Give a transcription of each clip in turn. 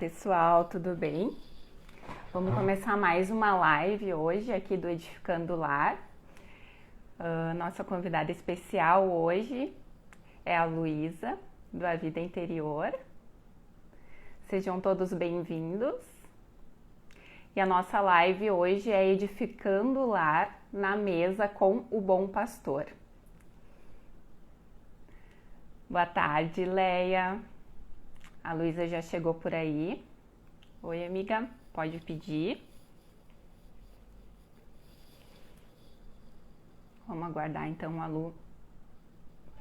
pessoal, tudo bem? Vamos começar mais uma live hoje aqui do Edificando o Lar. Nossa convidada especial hoje é a Luísa, do A Vida Interior. Sejam todos bem-vindos. E a nossa live hoje é Edificando o Lar na mesa com o Bom Pastor. Boa tarde, Leia. A Luísa já chegou por aí. Oi, amiga, pode pedir. Vamos aguardar então a Lu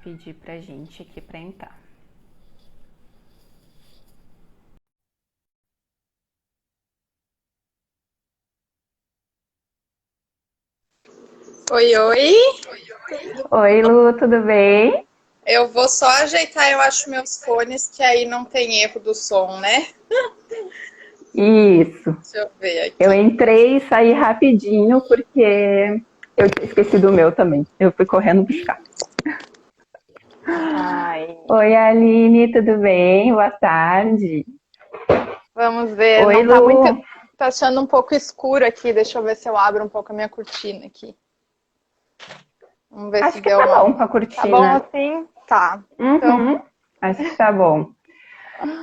pedir pra gente aqui pra entrar. Oi, oi. Oi, Lu, tudo bem? Eu vou só ajeitar, eu acho, meus fones, que aí não tem erro do som, né? Isso. Deixa eu ver aqui. Eu entrei e saí rapidinho porque eu tinha esquecido o meu também. Eu fui correndo buscar. Ai. Oi, Aline, tudo bem? Boa tarde. Vamos ver, Oi, não tá Lu. muito... Tá achando um pouco escuro aqui, deixa eu ver se eu abro um pouco a minha cortina aqui. Vamos ver Acho se que deu tá uma... bom com a Tá bom cortina. assim? Tá. Uhum. Acho que tá bom.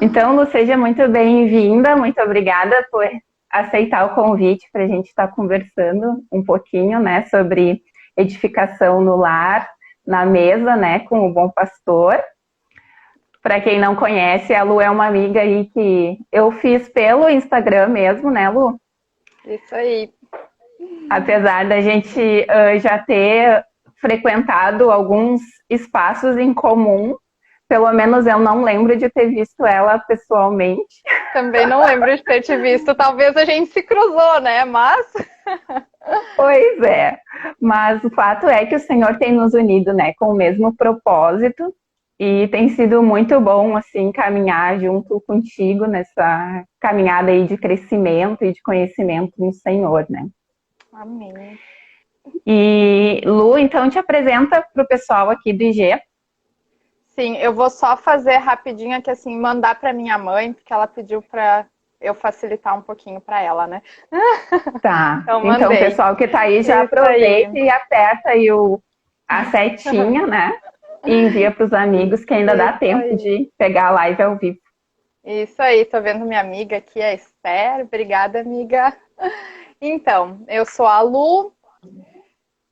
Então, Lu, seja muito bem-vinda, muito obrigada por aceitar o convite para a gente estar conversando um pouquinho, né, sobre edificação no lar, na mesa, né, com o Bom Pastor. Para quem não conhece, a Lu é uma amiga aí que eu fiz pelo Instagram mesmo, né, Lu? Isso aí. Apesar da gente já ter frequentado alguns espaços em comum, pelo menos eu não lembro de ter visto ela pessoalmente. Também não lembro de ter te visto. Talvez a gente se cruzou, né? Mas... Pois é, mas o fato é que o Senhor tem nos unido, né, com o mesmo propósito e tem sido muito bom, assim, caminhar junto contigo nessa caminhada aí de crescimento e de conhecimento no Senhor, né. Amém. E Lu, então te apresenta para o pessoal aqui do IG. Sim, eu vou só fazer rapidinho aqui, assim, mandar para minha mãe, porque ela pediu para eu facilitar um pouquinho para ela, né? Tá, Então, então o mandei. pessoal que tá aí já Isso aí. aproveita e aperta aí a setinha, né, e envia para os amigos que ainda dá Isso tempo aí. de pegar a live ao vivo. Isso aí, tô vendo minha amiga aqui, a Esther. Obrigada, amiga. Então, eu sou a Lu,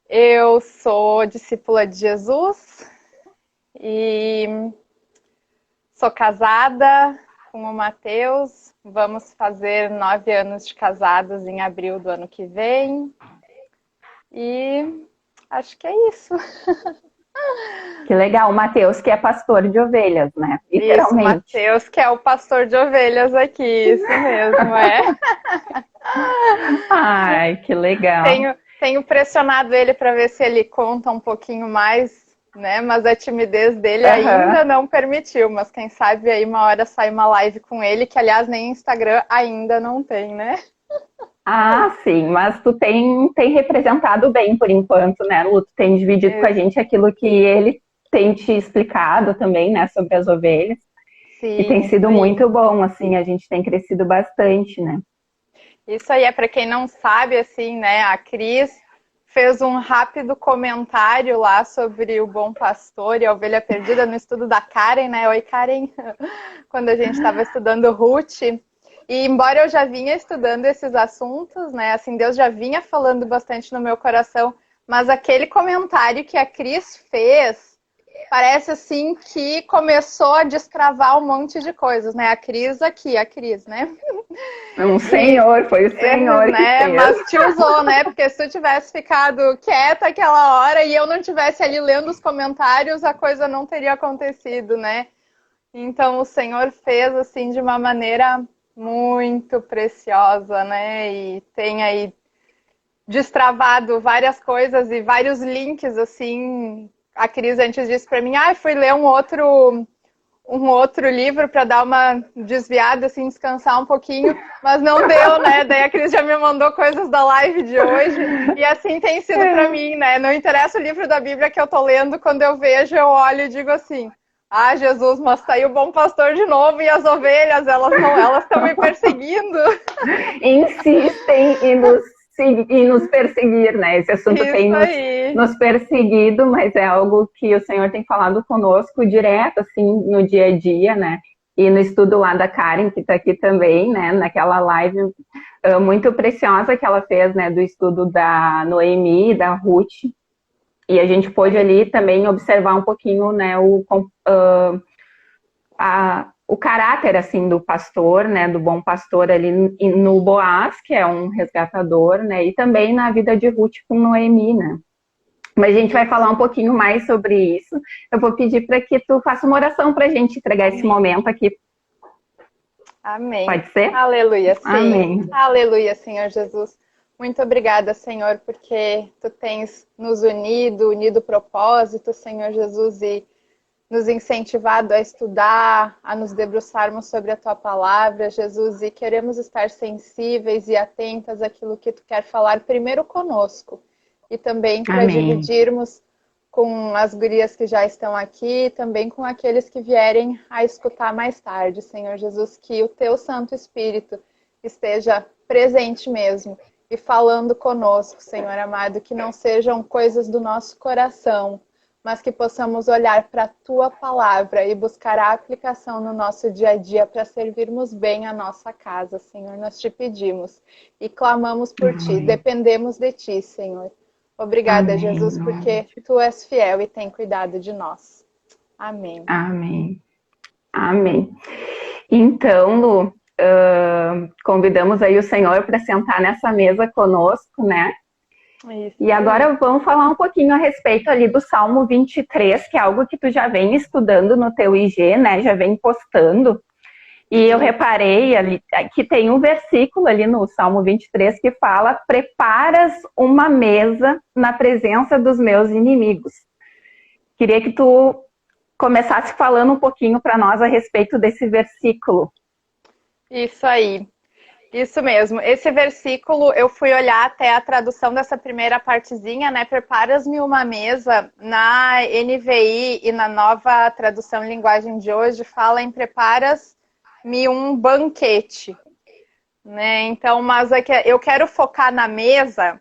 eu sou discípula de Jesus e sou casada com o Matheus. Vamos fazer 9 anos de casados em abril do ano que vem. E acho que é isso. Que legal, o Matheus, que é pastor de ovelhas, né? Isso, Literalmente. Matheus, que é o pastor de ovelhas aqui, isso mesmo, é. Ai, que legal. Tenho pressionado ele para ver se ele conta um pouquinho mais, né? Mas a timidez dele Aham. ainda não permitiu. Mas quem sabe aí uma hora sai uma live com ele, que aliás nem Instagram ainda não tem, né? Ah, sim, mas tu tem representado bem por enquanto, né, Lu? Tu tem dividido com a Isso. gente aquilo que ele tem te explicado também, né, sobre as ovelhas. E tem Sim, isso sido aí. muito bom, assim, a gente tem crescido bastante, né? Isso aí é para quem não sabe, assim, né? A Cris fez um rápido comentário lá sobre o Bom Pastor e a Ovelha Perdida no estudo da Karen, né? Oi, Karen. Quando a gente estava estudando Ruth. E embora eu já vinha estudando esses assuntos, né? Assim, Deus já vinha falando bastante no meu coração, mas aquele comentário que a Cris fez parece assim que começou a descravar um monte de coisas, né? A Cris aqui, a Cris, né? Um E senhor, foi o senhor que né? fez. Mas te usou, né? Porque se tu tivesse ficado quieta aquela hora e eu não tivesse ali lendo os comentários, a coisa não teria acontecido, né? Então o Senhor fez assim de uma maneira muito preciosa, né? E tem aí destravado várias coisas e vários links assim. A Cris antes disse para mim, fui ler um outro livro para dar uma desviada, assim, descansar um pouquinho, mas não deu, né? Daí a Cris já me mandou coisas da live de hoje, e assim tem sido para mim, né? Não interessa o livro da Bíblia que eu tô lendo, quando eu vejo, eu olho e digo assim, Ah, Jesus, mas tá aí o bom pastor de novo e as ovelhas, elas estão me perseguindo. Insistem em nos perseguir, né? Esse assunto tem Isso aí. nos perseguido, mas é algo que o Senhor tem falado conosco direto, assim, no dia a dia, né? E no estudo lá da Karen, que está aqui também, né? Naquela live muito preciosa que ela fez, né? Do estudo da Noemi e da Ruth. E a gente pôde ali também observar um pouquinho, né? O caráter, assim, do pastor, né? Do bom pastor ali no Boaz, que é um resgatador, né? E também na vida de Ruth com Noemi, né? Mas a gente vai falar um pouquinho mais sobre isso. Eu vou pedir para que tu faça uma oração para a gente entregar esse momento aqui. Amém. Pode ser? Aleluia, sim. Amém. Aleluia, Senhor Jesus. Muito obrigada, Senhor, porque Tu tens nos unido o propósito, Senhor Jesus, e nos incentivado a estudar, a nos debruçarmos sobre a Tua palavra, Jesus, e queremos estar sensíveis e atentas àquilo que Tu quer falar primeiro conosco, e também para dividirmos com as gurias que já estão aqui, também com aqueles que vierem a escutar mais tarde, Senhor Jesus, que o Teu Santo Espírito esteja presente mesmo e falando conosco, Senhor amado, que não sejam coisas do nosso coração, mas que possamos olhar para a Tua palavra e buscar a aplicação no nosso dia a dia para servirmos bem a nossa casa, Senhor. Nós Te pedimos e clamamos por Ti, dependemos de Ti, Senhor. Obrigada, amém, Jesus, porque Tu és fiel e tem cuidado de nós. Amém. Amém. Amém. Então, Lu, convidamos aí o Senhor para sentar nessa mesa conosco, né? Isso. E agora vamos falar um pouquinho a respeito ali do Salmo 23, que é algo que tu já vem estudando no teu IG, né? Já vem postando. E eu reparei ali que tem um versículo ali no Salmo 23 que fala: preparas uma mesa na presença dos meus inimigos. Queria que tu começasse falando um pouquinho para nós a respeito desse versículo. Isso aí. Isso mesmo. Esse versículo, eu fui olhar até a tradução dessa primeira partezinha, né? Preparas-me uma mesa. Na NVI e na nova tradução em linguagem de hoje, fala em preparas-me um banquete. Né? Então, mas aqui, eu quero focar na mesa,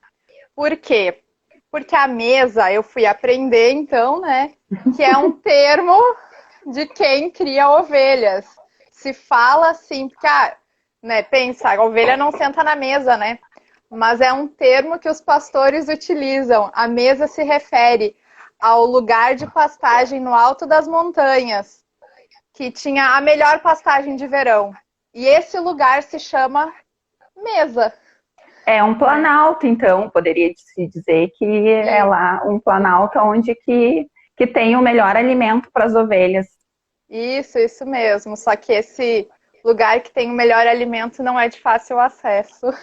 por quê? Porque a mesa, eu fui aprender, então, né? Que é um termo de quem cria ovelhas. Se fala assim, porque... né, pensa, a ovelha não senta na mesa, né? Mas é um termo que os pastores utilizam. A mesa se refere ao lugar de pastagem no alto das montanhas, que tinha a melhor pastagem de verão. E esse lugar se chama mesa. É um planalto, então, poderia se dizer que é lá um planalto onde que tem o melhor alimento para as ovelhas. Isso mesmo. Só que esse lugar que tem o melhor alimento não é de fácil acesso.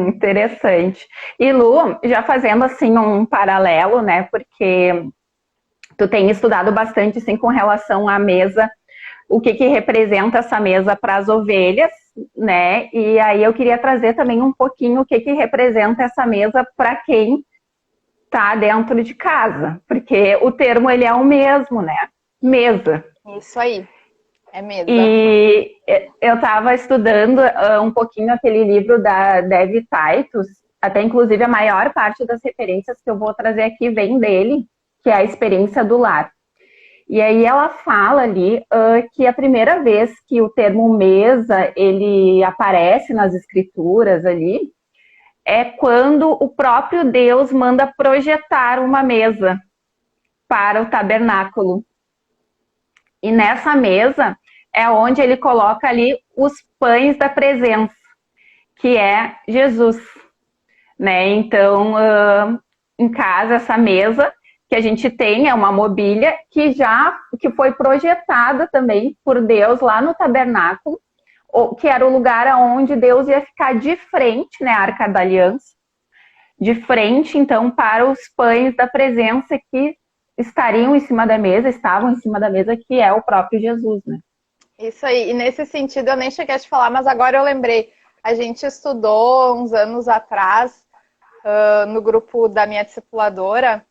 Interessante. E Lu, já fazendo assim um paralelo, né? Porque tu tem estudado bastante assim com relação à mesa, o que representa essa mesa para as ovelhas, né? E aí eu queria trazer também um pouquinho o que representa essa mesa para quem tá dentro de casa, porque o termo ele é o mesmo, né? Mesa. Isso aí. É mesa. E eu estava estudando um pouquinho aquele livro da Dev Titus, até inclusive a maior parte das referências que eu vou trazer aqui vem dele, que é a experiência do lar. E aí ela fala ali que a primeira vez que o termo mesa ele aparece nas escrituras ali é quando o próprio Deus manda projetar uma mesa para o tabernáculo. E nessa mesa é onde ele coloca ali os pães da presença, que é Jesus, né? Então, em casa, essa mesa que a gente tem é uma mobília que foi projetada também por Deus lá no tabernáculo, que era o lugar onde Deus ia ficar de frente, né? A Arca da Aliança, de frente, então, para os pães da presença que estavam em cima da mesa, que é o próprio Jesus, né? Isso aí, e nesse sentido eu nem cheguei a te falar, mas agora eu lembrei, a gente estudou uns anos atrás, no grupo da minha discipuladora,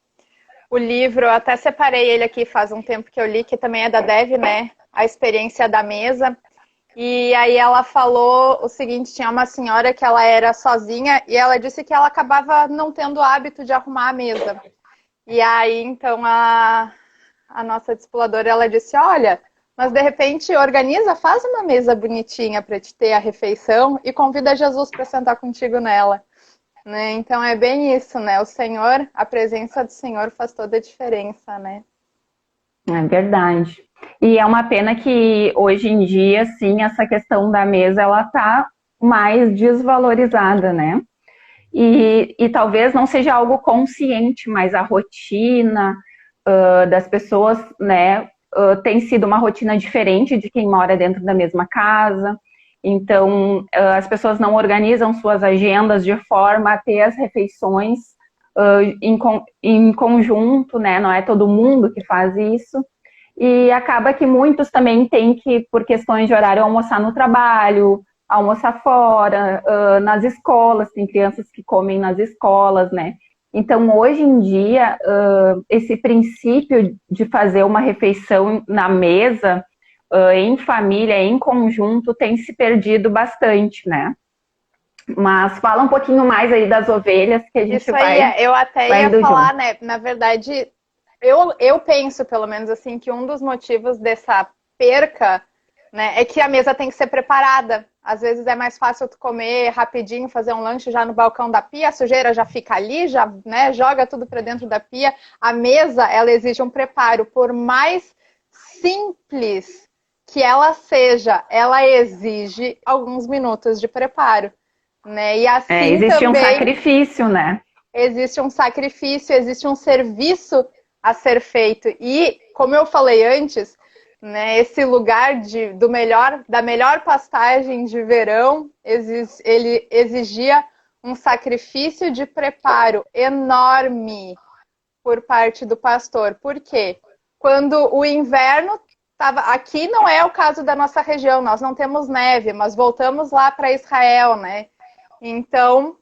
o livro, eu até separei ele aqui faz um tempo que eu li, que também é da Dev, né? A Experiência da Mesa. E aí ela falou o seguinte, tinha uma senhora que ela era sozinha e ela disse que ela acabava não tendo o hábito de arrumar a mesa. E aí, então, a nossa discipuladora, ela disse, olha, mas de repente organiza, faz uma mesa bonitinha para te ter a refeição e convida Jesus para sentar contigo nela. Né? Então é bem isso, né? O Senhor, a presença do Senhor faz toda a diferença, né? É verdade. E é uma pena que hoje em dia, sim, essa questão da mesa, ela tá mais desvalorizada, né? E talvez não seja algo consciente, mas a rotina das pessoas, né, tem sido uma rotina diferente de quem mora dentro da mesma casa. Então, as pessoas não organizam suas agendas de forma a ter as refeições em conjunto, né? Não é todo mundo que faz isso. E acaba que muitos também têm que, por questões de horário, almoçar no trabalho, almoçar fora, nas escolas, tem crianças que comem nas escolas, né? Então, hoje em dia, esse princípio de fazer uma refeição na mesa, em família, em conjunto, tem se perdido bastante, né? Mas fala um pouquinho mais aí das ovelhas que a gente Isso aí, eu até ia falar, né? Na verdade, eu penso, pelo menos assim, que um dos motivos dessa perca, né, é que a mesa tem que ser preparada. Às vezes é mais fácil tu comer rapidinho, fazer um lanche já no balcão da pia, a sujeira já fica ali, já, né, joga tudo para dentro da pia. A mesa, ela exige um preparo. Por mais simples que ela seja, ela exige alguns minutos de preparo. Né? E assim existe também, um sacrifício, né? Existe um sacrifício, existe um serviço a ser feito. E, como eu falei antes, né, esse lugar da melhor pastagem de verão, ele exigia um sacrifício de preparo enorme por parte do pastor. Por quê? Quando o inverno estava... Aqui não é o caso da nossa região, nós não temos neve, mas voltamos lá para Israel, né? Então,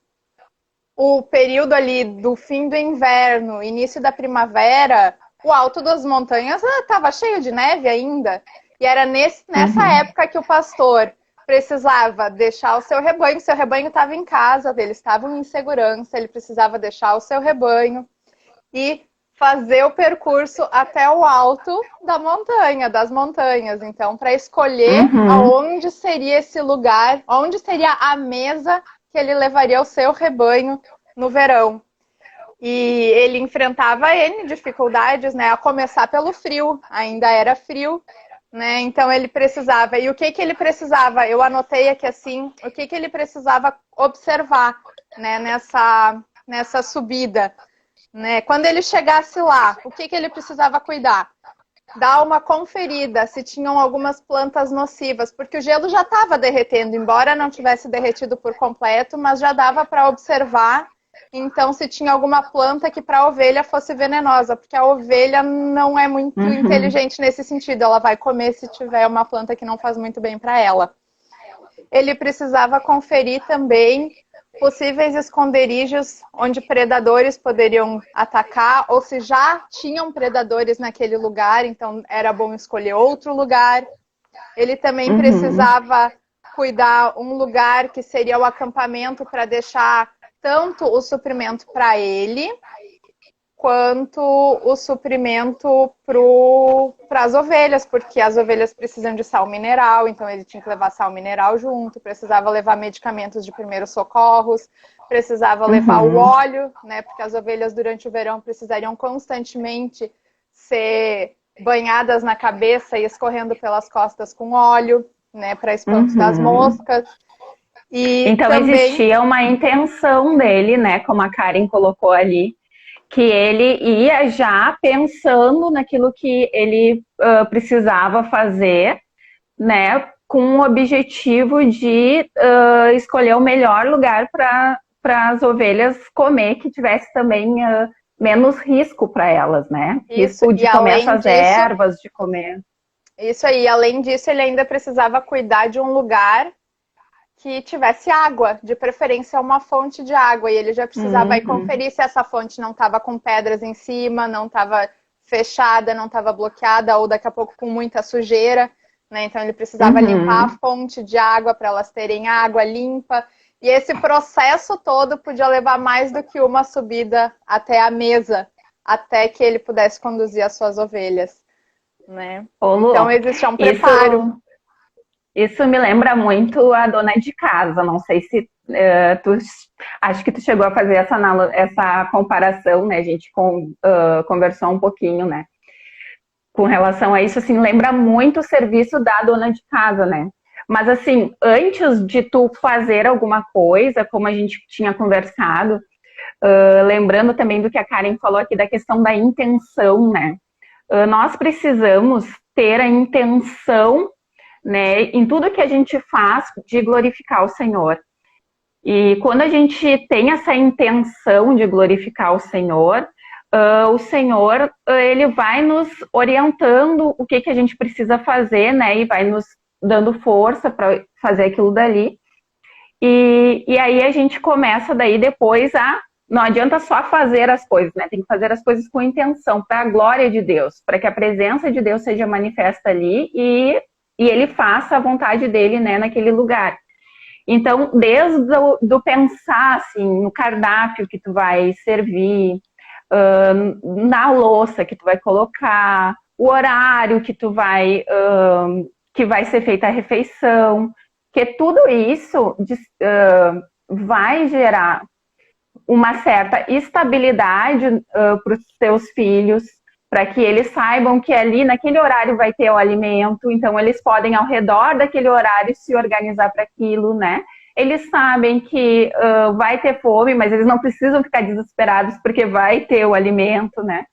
o período ali do fim do inverno, início da primavera, o alto das montanhas estava cheio de neve ainda. E era nessa época que o pastor precisava deixar o seu rebanho estava em casa, eles estavam em segurança, ele precisava deixar o seu rebanho e fazer o percurso até o alto das montanhas. Então, para escolher aonde seria esse lugar, onde seria a mesa que ele levaria o seu rebanho no verão. E ele enfrentava N dificuldades, né? A começar pelo frio, ainda era frio, né? Então ele precisava. E o que ele precisava? Eu anotei aqui assim, o que ele precisava observar, né? Nessa subida, né? Quando ele chegasse lá, o que ele precisava cuidar? Dar uma conferida se tinham algumas plantas nocivas, porque o gelo já estava derretendo, embora não tivesse derretido por completo, mas já dava para observar, então, se tinha alguma planta que para a ovelha fosse venenosa, porque a ovelha não é muito inteligente nesse sentido, ela vai comer se tiver uma planta que não faz muito bem para ela. Ele precisava conferir também possíveis esconderijos onde predadores poderiam atacar, ou se já tinham predadores naquele lugar, então era bom escolher outro lugar. Ele também precisava cuidar um lugar que seria o acampamento para deixar tanto o suprimento para ele, quanto o suprimento para as ovelhas, porque as ovelhas precisam de sal mineral, então ele tinha que levar sal mineral junto, precisava levar medicamentos de primeiros socorros, precisava levar o óleo, né, porque as ovelhas durante o verão precisariam constantemente ser banhadas na cabeça e escorrendo pelas costas com óleo, né, para espanto das moscas. E então também existia uma intenção dele, né, como a Karen colocou ali, que ele ia já pensando naquilo que ele precisava fazer, né, com o objetivo de escolher o melhor lugar para as ovelhas comer, que tivesse também menos risco para elas, né? Isso, risco de comer essas ervas, de comer... Isso aí, além disso, ele ainda precisava cuidar de um lugar que tivesse água, de preferência uma fonte de água, e ele já precisava ir conferir se essa fonte não estava com pedras em cima, não estava fechada, não estava bloqueada, ou daqui a pouco com muita sujeira, né? Então ele precisava limpar a fonte de água para elas terem água limpa, e esse processo todo podia levar mais do que uma subida até a mesa, até que ele pudesse conduzir as suas ovelhas, né? Ô, Lu, Então existia um preparo. Isso me lembra muito a dona de casa. Não sei se acho que tu chegou a fazer essa comparação, né? A gente conversou um pouquinho, né? Com relação a isso, assim, lembra muito o serviço da dona de casa, né? Mas, assim, antes de tu fazer alguma coisa, como a gente tinha conversado, lembrando também do que a Karen falou aqui da questão da intenção, né? Nós precisamos ter a intenção, né, em tudo que a gente faz, de glorificar o Senhor. E quando a gente tem essa intenção de glorificar o Senhor, ele vai nos orientando o que a gente precisa fazer, né, e vai nos dando força para fazer aquilo dali. E aí a gente começa daí depois não adianta só fazer as coisas, né? Tem que fazer as coisas com intenção, para a glória de Deus, para que a presença de Deus seja manifesta ali e ele faça a vontade dele, né, naquele lugar. Então, desde do pensar, assim, no cardápio que tu vai servir, na louça que tu vai colocar, o horário que que vai ser feita a refeição, que tudo isso vai gerar uma certa estabilidade para os teus filhos, para que eles saibam que ali naquele horário vai ter o alimento, então eles podem ao redor daquele horário se organizar para aquilo, né? Eles sabem que vai ter fome, mas eles não precisam ficar desesperados porque vai ter o alimento, né?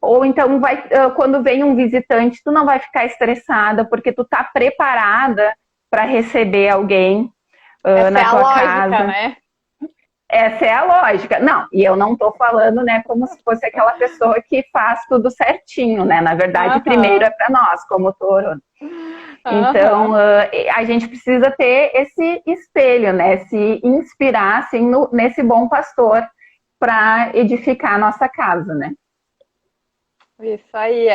Ou então quando vem um visitante, tu não vai ficar estressada porque tu tá preparada para receber alguém na tua lógica, casa, né? Essa é a lógica. Não, e eu não estou falando, né, como se fosse aquela pessoa que faz tudo certinho, né? Na verdade, primeiro é para nós, como touro. Então, a gente precisa ter esse espelho, né? Se inspirar, assim, nesse bom pastor para edificar a nossa casa, né? Isso aí,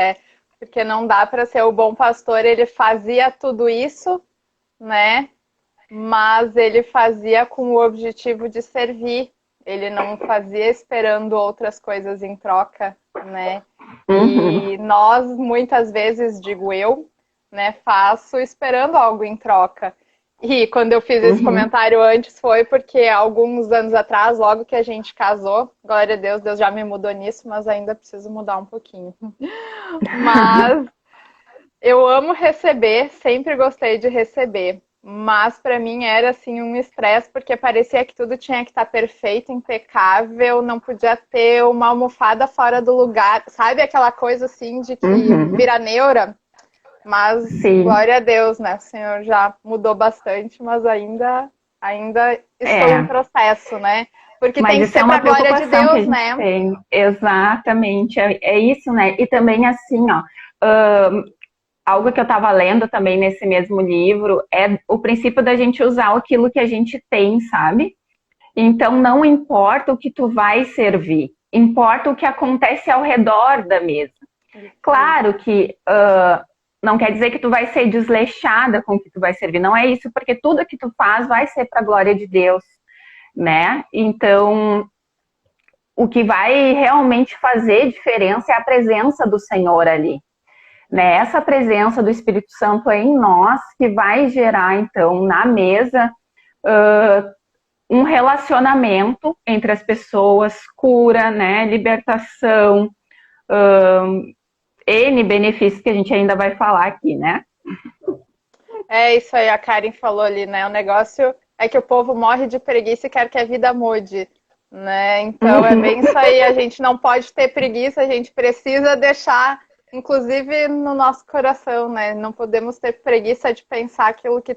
porque não dá para ser o bom pastor, ele fazia tudo isso, né? Mas ele fazia com o objetivo de servir. Ele não fazia esperando outras coisas em troca, né? E nós, muitas vezes, digo eu, né, faço esperando algo em troca. E quando eu fiz esse comentário antes foi porque alguns anos atrás, logo que a gente casou, glória a Deus, Deus já me mudou nisso, mas ainda preciso mudar um pouquinho. Mas eu amo receber, sempre gostei de receber. Mas para mim era assim um estresse, porque parecia que tudo tinha que estar perfeito, impecável, não podia ter uma almofada fora do lugar. Sabe aquela coisa assim de que vira neura? Mas glória a Deus, né? O Senhor já mudou bastante, mas ainda estou em processo, né? Porque mas tem que ser para a glória de Deus, né? Tem. Exatamente, é isso, né? E também assim, ó, algo que eu estava lendo também nesse mesmo livro é o princípio da gente usar aquilo que a gente tem, sabe? Então, não importa o que tu vai servir, importa o que acontece ao redor da mesa. Claro que não quer dizer que tu vai ser desleixada com o que tu vai servir, não é isso, porque tudo que tu faz vai ser para a glória de Deus, né? Então, o que vai realmente fazer diferença é a presença do Senhor ali. Né? Essa presença do Espírito Santo é em nós que vai gerar, então, na mesa, um relacionamento entre as pessoas, cura, né? Libertação, N benefícios que a gente ainda vai falar aqui, né? É isso aí, a Karen falou ali, né? O negócio é que o povo morre de preguiça e quer que a vida mude, né? Então é bem isso aí, a gente não pode ter preguiça, a gente precisa deixar, inclusive no nosso coração, né? Não podemos ter preguiça de pensar aquilo que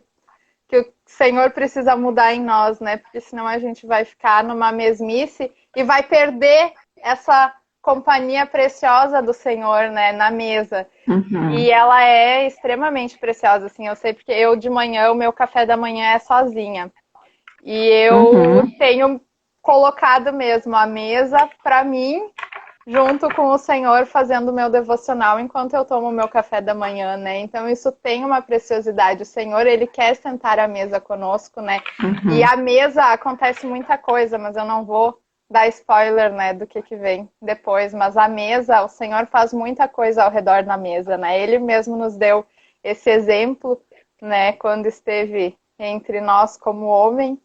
o Senhor precisa mudar em nós, né? Porque senão a gente vai ficar numa mesmice e vai perder essa companhia preciosa do Senhor, né, na mesa. Uhum. E ela é extremamente preciosa, assim, eu sei porque eu de manhã, o meu café da manhã é sozinha. E eu tenho colocado mesmo a mesa para mim, junto com o Senhor, fazendo o meu devocional enquanto eu tomo o meu café da manhã, né? Então isso tem uma preciosidade. O Senhor, Ele quer sentar à mesa conosco, né? E a mesa acontece muita coisa, mas eu não vou dar spoiler, né, do que vem depois. Mas a mesa, o Senhor faz muita coisa ao redor da mesa, né? Ele mesmo nos deu esse exemplo, né, quando esteve entre nós como homem.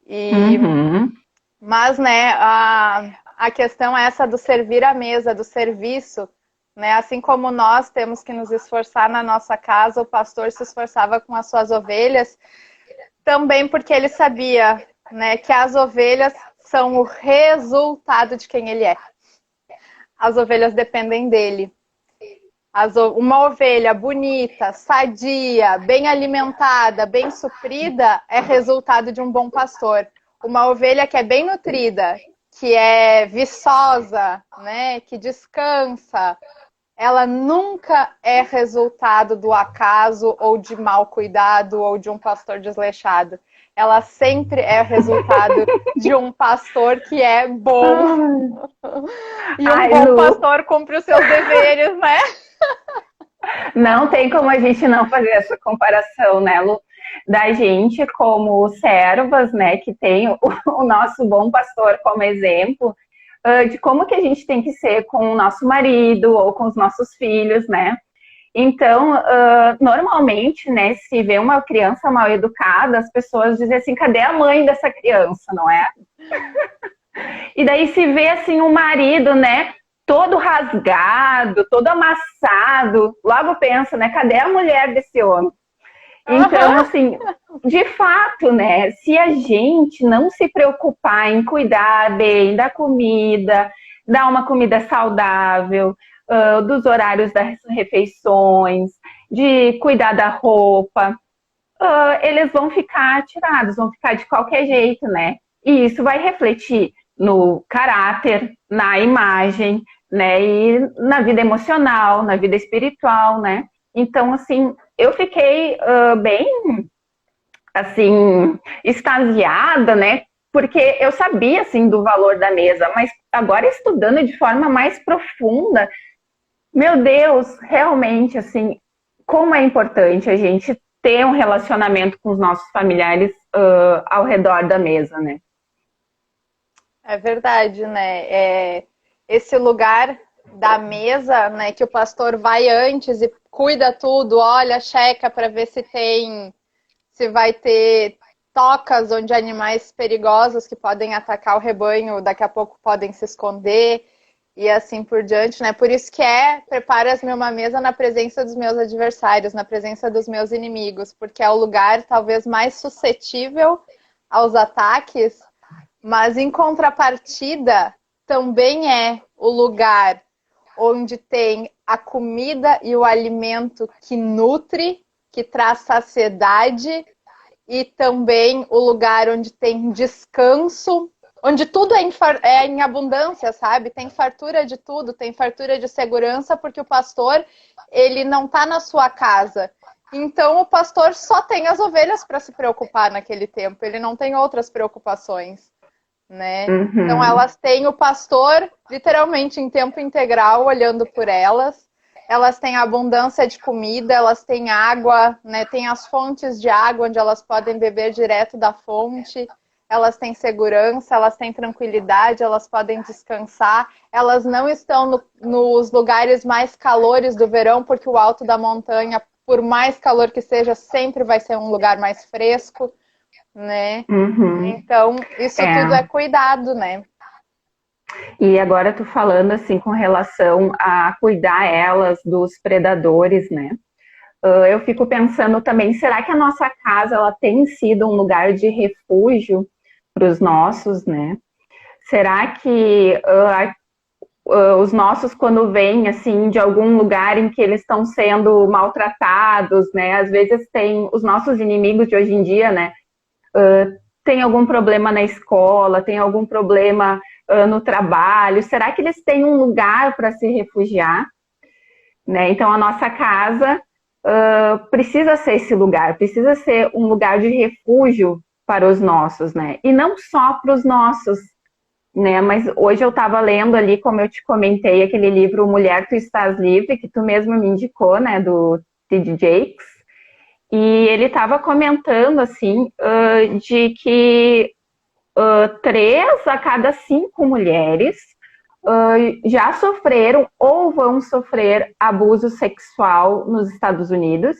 E... Mas, né, a questão é essa do servir à mesa, do serviço, né? Assim como nós temos que nos esforçar na nossa casa, o pastor se esforçava com as suas ovelhas, também porque ele sabia, né, que as ovelhas são o resultado de quem ele é. As ovelhas dependem dele. Uma ovelha bonita, sadia, bem alimentada, bem suprida, é resultado de um bom pastor. Uma ovelha que é bem nutrida, que é viçosa, né, que descansa, ela nunca é resultado do acaso ou de mau cuidado ou de um pastor desleixado. Ela sempre é resultado de um pastor que é bom. E um bom pastor cumpre os seus deveres, né? Não tem como a gente não fazer essa comparação, né, Lu? Da gente como servas, né, que tem o nosso bom pastor como exemplo, de como que a gente tem que ser com o nosso marido ou com os nossos filhos, né? Então, normalmente, né, se vê uma criança mal educada, as pessoas dizem assim, cadê a mãe dessa criança, não é? E daí se vê assim um marido, né, todo rasgado, todo amassado, logo pensa, né, cadê a mulher desse homem? Então, assim, de fato, né, se a gente não se preocupar em cuidar bem da comida, dar uma comida saudável, dos horários das refeições, de cuidar da roupa, eles vão ficar tirados, vão ficar de qualquer jeito, né? E isso vai refletir no caráter, na imagem, né, e na vida emocional, na vida espiritual, né? Então, assim, eu fiquei bem, assim, extasiada, né? Porque eu sabia, assim, do valor da mesa, mas agora estudando de forma mais profunda, meu Deus, realmente, assim, como é importante a gente ter um relacionamento com os nossos familiares ao redor da mesa, né? É verdade, né? Esse lugar da mesa, né, que o pastor vai antes e cuida tudo, olha, checa para ver se vai ter tocas onde animais perigosos que podem atacar o rebanho, daqui a pouco podem se esconder e assim por diante, né? Por isso que prepara-me uma mesa na presença dos meus adversários, na presença dos meus inimigos, porque é o lugar talvez mais suscetível aos ataques, mas em contrapartida também é o lugar onde tem a comida e o alimento que nutre, que traz saciedade, e também o lugar onde tem descanso, onde tudo é em abundância, sabe? Tem fartura de tudo, tem fartura de segurança, porque o pastor, ele não está na sua casa. Então, o pastor só tem as ovelhas para se preocupar naquele tempo, ele não tem outras preocupações, né? Então, elas têm o pastor, literalmente, em tempo integral, olhando por elas. Elas têm abundância de comida, elas têm água, né? Tem as fontes de água onde elas podem beber direto da fonte. Elas têm segurança, elas têm tranquilidade, elas podem descansar. Elas não estão nos lugares mais calores do verão, porque o alto da montanha, por mais calor que seja, sempre vai ser um lugar mais fresco, né? Então, isso tudo é cuidado, né? E agora tu falando assim com relação a cuidar elas dos predadores, né? Eu fico pensando também, será que a nossa casa ela tem sido um lugar de refúgio para os nossos, né? Será que os nossos, quando vêm assim de algum lugar em que eles estão sendo maltratados, né? Às vezes tem os nossos inimigos de hoje em dia, né? Tem algum problema na escola, tem algum problema no trabalho? Será que eles têm um lugar para se refugiar? Né? Então, a nossa casa precisa ser esse lugar, precisa ser um lugar de refúgio para os nossos, né? E não só para os nossos, né? Mas hoje eu estava lendo ali, como eu te comentei, aquele livro Mulher, Tu Estás Livre, que tu mesmo me indicou, né? Do T.D. Jakes. E ele estava comentando, assim, de que 3 a cada 5 mulheres já sofreram ou vão sofrer abuso sexual nos Estados Unidos.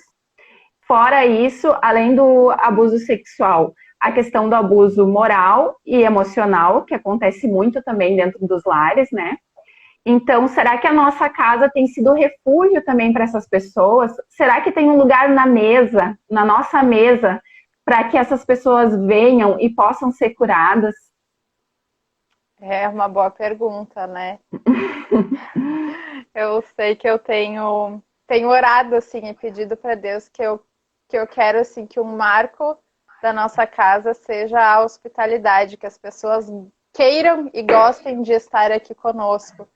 Fora isso, além do abuso sexual, a questão do abuso moral e emocional, que acontece muito também dentro dos lares, né? Então, será que a nossa casa tem sido refúgio também para essas pessoas? Será que tem um lugar na mesa, na nossa mesa, para que essas pessoas venham e possam ser curadas? É uma boa pergunta, né? Eu sei que eu tenho orado, assim, e pedido para Deus que eu quero, assim, que o marco da nossa casa seja a hospitalidade, que as pessoas queiram e gostem de estar aqui conosco,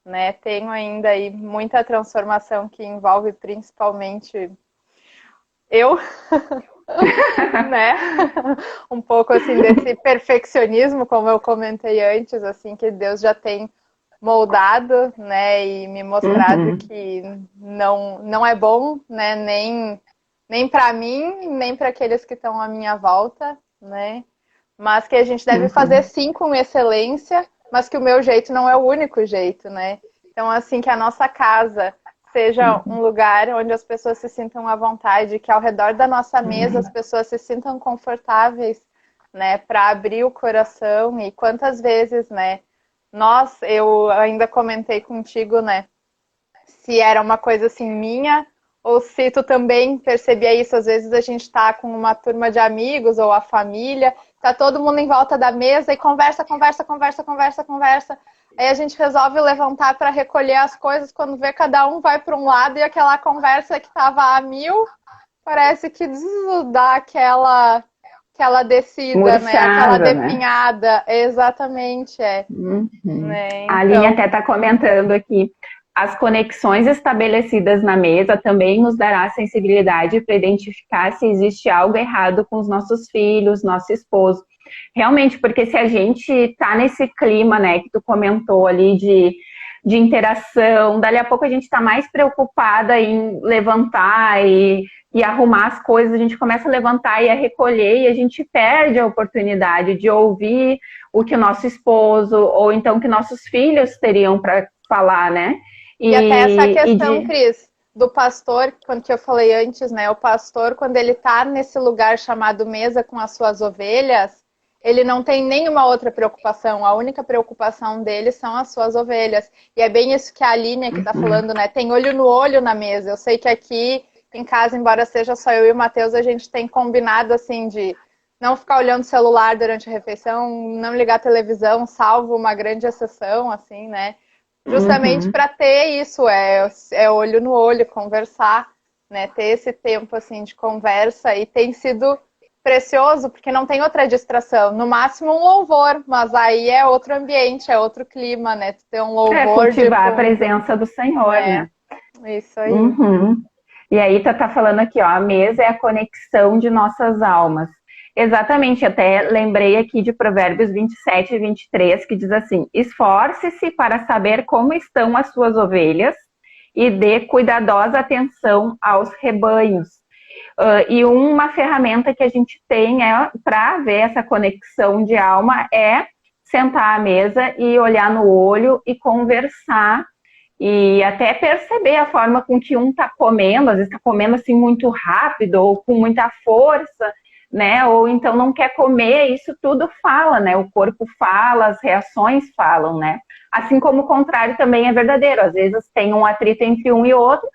né? Tenho ainda aí muita transformação que envolve principalmente eu, né? Um pouco assim desse perfeccionismo, como eu comentei antes, assim, que Deus já tem moldado, né, e me mostrado que não é bom, né, nem para mim, nem para aqueles que estão à minha volta, né? Mas que a gente deve fazer sim com excelência, mas que o meu jeito não é o único jeito, né? Então, assim, que a nossa casa seja um lugar onde as pessoas se sintam à vontade, que ao redor da nossa mesa as pessoas se sintam confortáveis, né, para abrir o coração. E quantas vezes, né, eu ainda comentei contigo, né, se era uma coisa assim minha, ou se tu também percebia isso. Às vezes a gente tá com uma turma de amigos ou a família, tá todo mundo em volta da mesa e conversa. Aí a gente resolve levantar para recolher as coisas, quando vê cada um vai para um lado e aquela conversa que tava a 1000, parece que dá aquela descida, Murchada, né? Aquela né? definhada. Exatamente, né? A Aline Então, até está comentando aqui. As conexões estabelecidas na mesa também nos dará sensibilidade para identificar se existe algo errado com os nossos filhos, nosso esposo. Realmente, porque se a gente está nesse clima, né, que tu comentou ali de interação, dali a pouco a gente está mais preocupada em levantar e arrumar as coisas, a gente começa a levantar e a recolher e a gente perde a oportunidade de ouvir o que o nosso esposo ou então que nossos filhos teriam para falar, né? E até essa questão, Cris, do pastor, quando que eu falei antes, né? O pastor, quando ele está nesse lugar chamado mesa com as suas ovelhas, ele não tem nenhuma outra preocupação. A única preocupação dele são as suas ovelhas. E é bem isso que a Aline aqui está falando, né? Tem olho no olho na mesa. Eu sei que aqui em casa, embora seja só eu e o Matheus, a gente tem combinado assim de não ficar olhando o celular durante a refeição, não ligar a televisão, salvo uma grande exceção, assim, né? Justamente para ter isso, olho no olho, conversar, né? Ter esse tempo assim de conversa, e tem sido precioso, porque não tem outra distração. No máximo um louvor, mas aí é outro ambiente, é outro clima, né? Tu ter um louvor cultivar a presença do Senhor, né? Isso aí. E aí tá falando aqui, ó, a mesa é a conexão de nossas almas. Exatamente, até lembrei aqui de Provérbios 27 e 23, que diz assim: esforce-se para saber como estão as suas ovelhas e dê cuidadosa atenção aos rebanhos. E uma ferramenta que a gente tem para ver essa conexão de alma é sentar à mesa e olhar no olho e conversar e até perceber a forma com que um está comendo, às vezes está comendo assim muito rápido ou com muita força, né? Ou então não quer comer, isso tudo fala, né? O corpo fala, as reações falam, né? Assim como o contrário também é verdadeiro. Às vezes tem um atrito entre um e outro,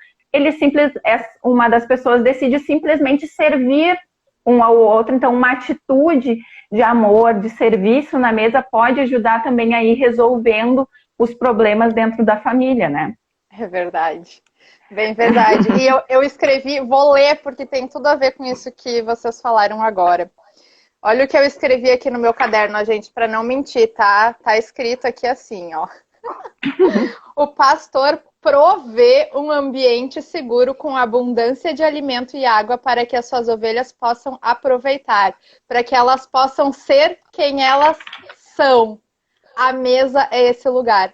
uma das pessoas decide simplesmente servir um ao outro. Então, uma atitude de amor, de serviço na mesa pode ajudar também a ir resolvendo os problemas dentro da família, né? É verdade. Bem verdade. E eu escrevi, vou ler, porque tem tudo a ver com isso que vocês falaram agora. Olha o que eu escrevi aqui no meu caderno, gente, para não mentir, tá? Tá escrito aqui assim, ó. O pastor provê um ambiente seguro com abundância de alimento e água para que as suas ovelhas possam aproveitar, para que elas possam ser quem elas são. A mesa é esse lugar.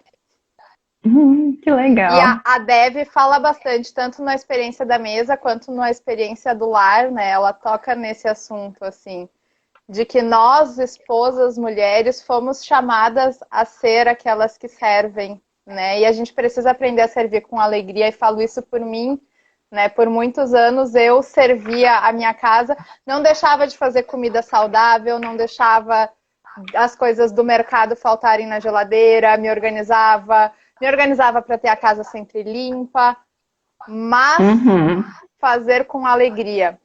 Que legal. E a Dev fala bastante, tanto na experiência da mesa quanto na experiência do lar, né? Ela toca nesse assunto, assim, de que nós, esposas, mulheres, fomos chamadas a ser aquelas que servem, né? E a gente precisa aprender a servir com alegria, e falo isso por mim, né? Por muitos anos eu servia a minha casa, não deixava de fazer comida saudável, não deixava as coisas do mercado faltarem na geladeira, me organizava para ter a casa sempre limpa, mas fazer com alegria,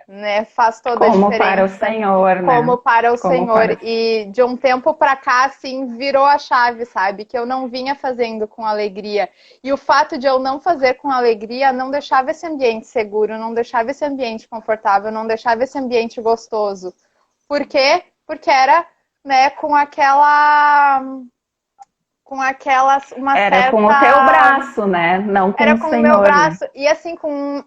né? Faz toda a diferença. Como para o Senhor, né? Como para o Senhor. E de um tempo para cá, assim, virou a chave, sabe? Que eu não vinha fazendo com alegria. E o fato de eu não fazer com alegria não deixava esse ambiente seguro, não deixava esse ambiente confortável, não deixava esse ambiente gostoso. Por quê? Porque era, né, com aquela... Era certa... com o teu braço, né? Não com era o com Senhor. O meu braço. E assim, com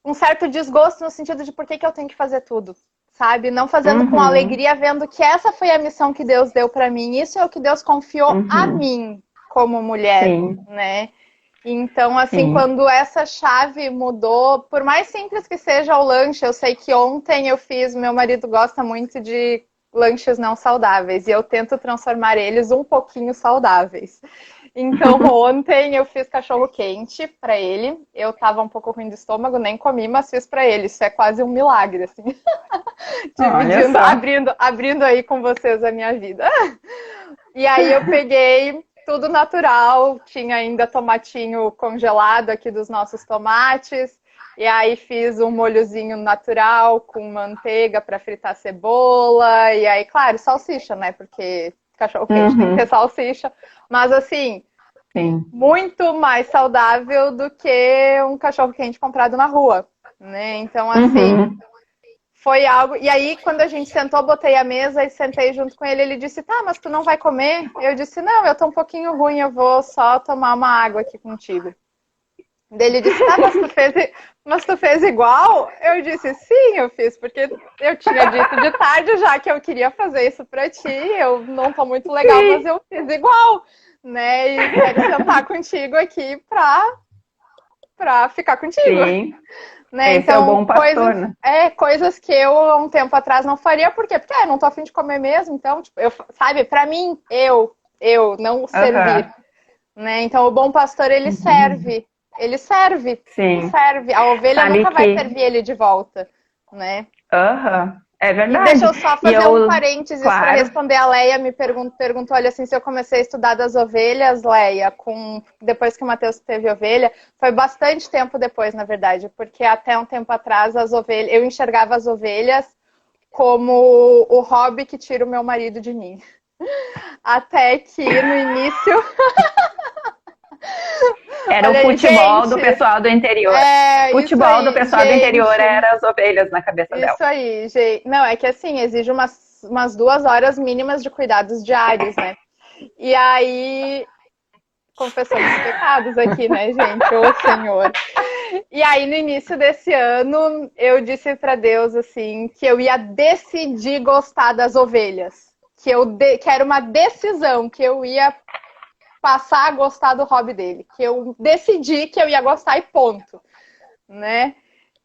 um certo desgosto no sentido de por que eu tenho que fazer tudo, sabe? Não fazendo com alegria, vendo que essa foi a missão que Deus deu para mim. Isso é o que Deus confiou a mim como mulher, né? Então, assim, quando essa chave mudou, por mais simples que seja o lanche, eu sei que ontem eu fiz, meu marido gosta muito de lanches não saudáveis, e eu tento transformar eles um pouquinho saudáveis. Então, ontem eu fiz cachorro quente para ele. Eu tava um pouco ruim de estômago, nem comi, mas fiz para ele. Isso é quase um milagre, assim. Dividindo, abrindo aí com vocês a minha vida. E aí eu peguei tudo natural. Tinha ainda tomatinho congelado aqui dos nossos tomates. E aí fiz um molhozinho natural com manteiga para fritar cebola. E aí, claro, salsicha, né? Porque cachorro quente tem que ter salsicha. Mas assim, muito mais saudável do que um cachorro quente comprado na rua, né? Então, assim, foi algo... E aí, quando a gente sentou, botei a mesa e sentei junto com ele, ele disse, tá, mas tu não vai comer? Eu disse, não, eu tô um pouquinho ruim, eu vou só tomar uma água aqui contigo. Daí ele disse, tá, mas tu fez igual? Eu disse, sim, eu fiz, porque eu tinha dito de tarde já que eu queria fazer isso pra ti, eu não tô muito legal, mas eu fiz igual, né? E quero sentar contigo aqui pra ficar contigo. Sim. Né? Esse então, é o bom pastor, né? Coisas que eu, há um tempo atrás, não faria, por quê? Porque eu não tô a fim de comer mesmo, então, tipo, sabe, pra mim, eu não servir, né? Então, o bom pastor, ele serve. Ele serve. Sim. Ele serve. A ovelha nunca vai servir ele de volta, né? É verdade. E deixa eu só fazer um parênteses para responder a Leia. Me perguntou, olha, assim, se eu comecei a estudar das ovelhas, Leia, depois que o Matheus teve ovelha, foi bastante tempo depois, na verdade, porque até um tempo atrás eu enxergava as ovelhas como o hobby que tira o meu marido de mim. Até que no início... Era o futebol do pessoal do interior. Futebol do pessoal do interior era as ovelhas na cabeça dela. Isso aí, gente. Não, é que assim, exige umas 2 horas mínimas de cuidados diários, né? E aí, confessando os pecados aqui, né, gente? Ô Senhor. E aí, no início desse ano, eu disse pra Deus, assim, que eu ia decidir gostar das ovelhas. Que era uma decisão, que eu ia passar a gostar do hobby dele. Que eu decidi que eu ia gostar e ponto. Né?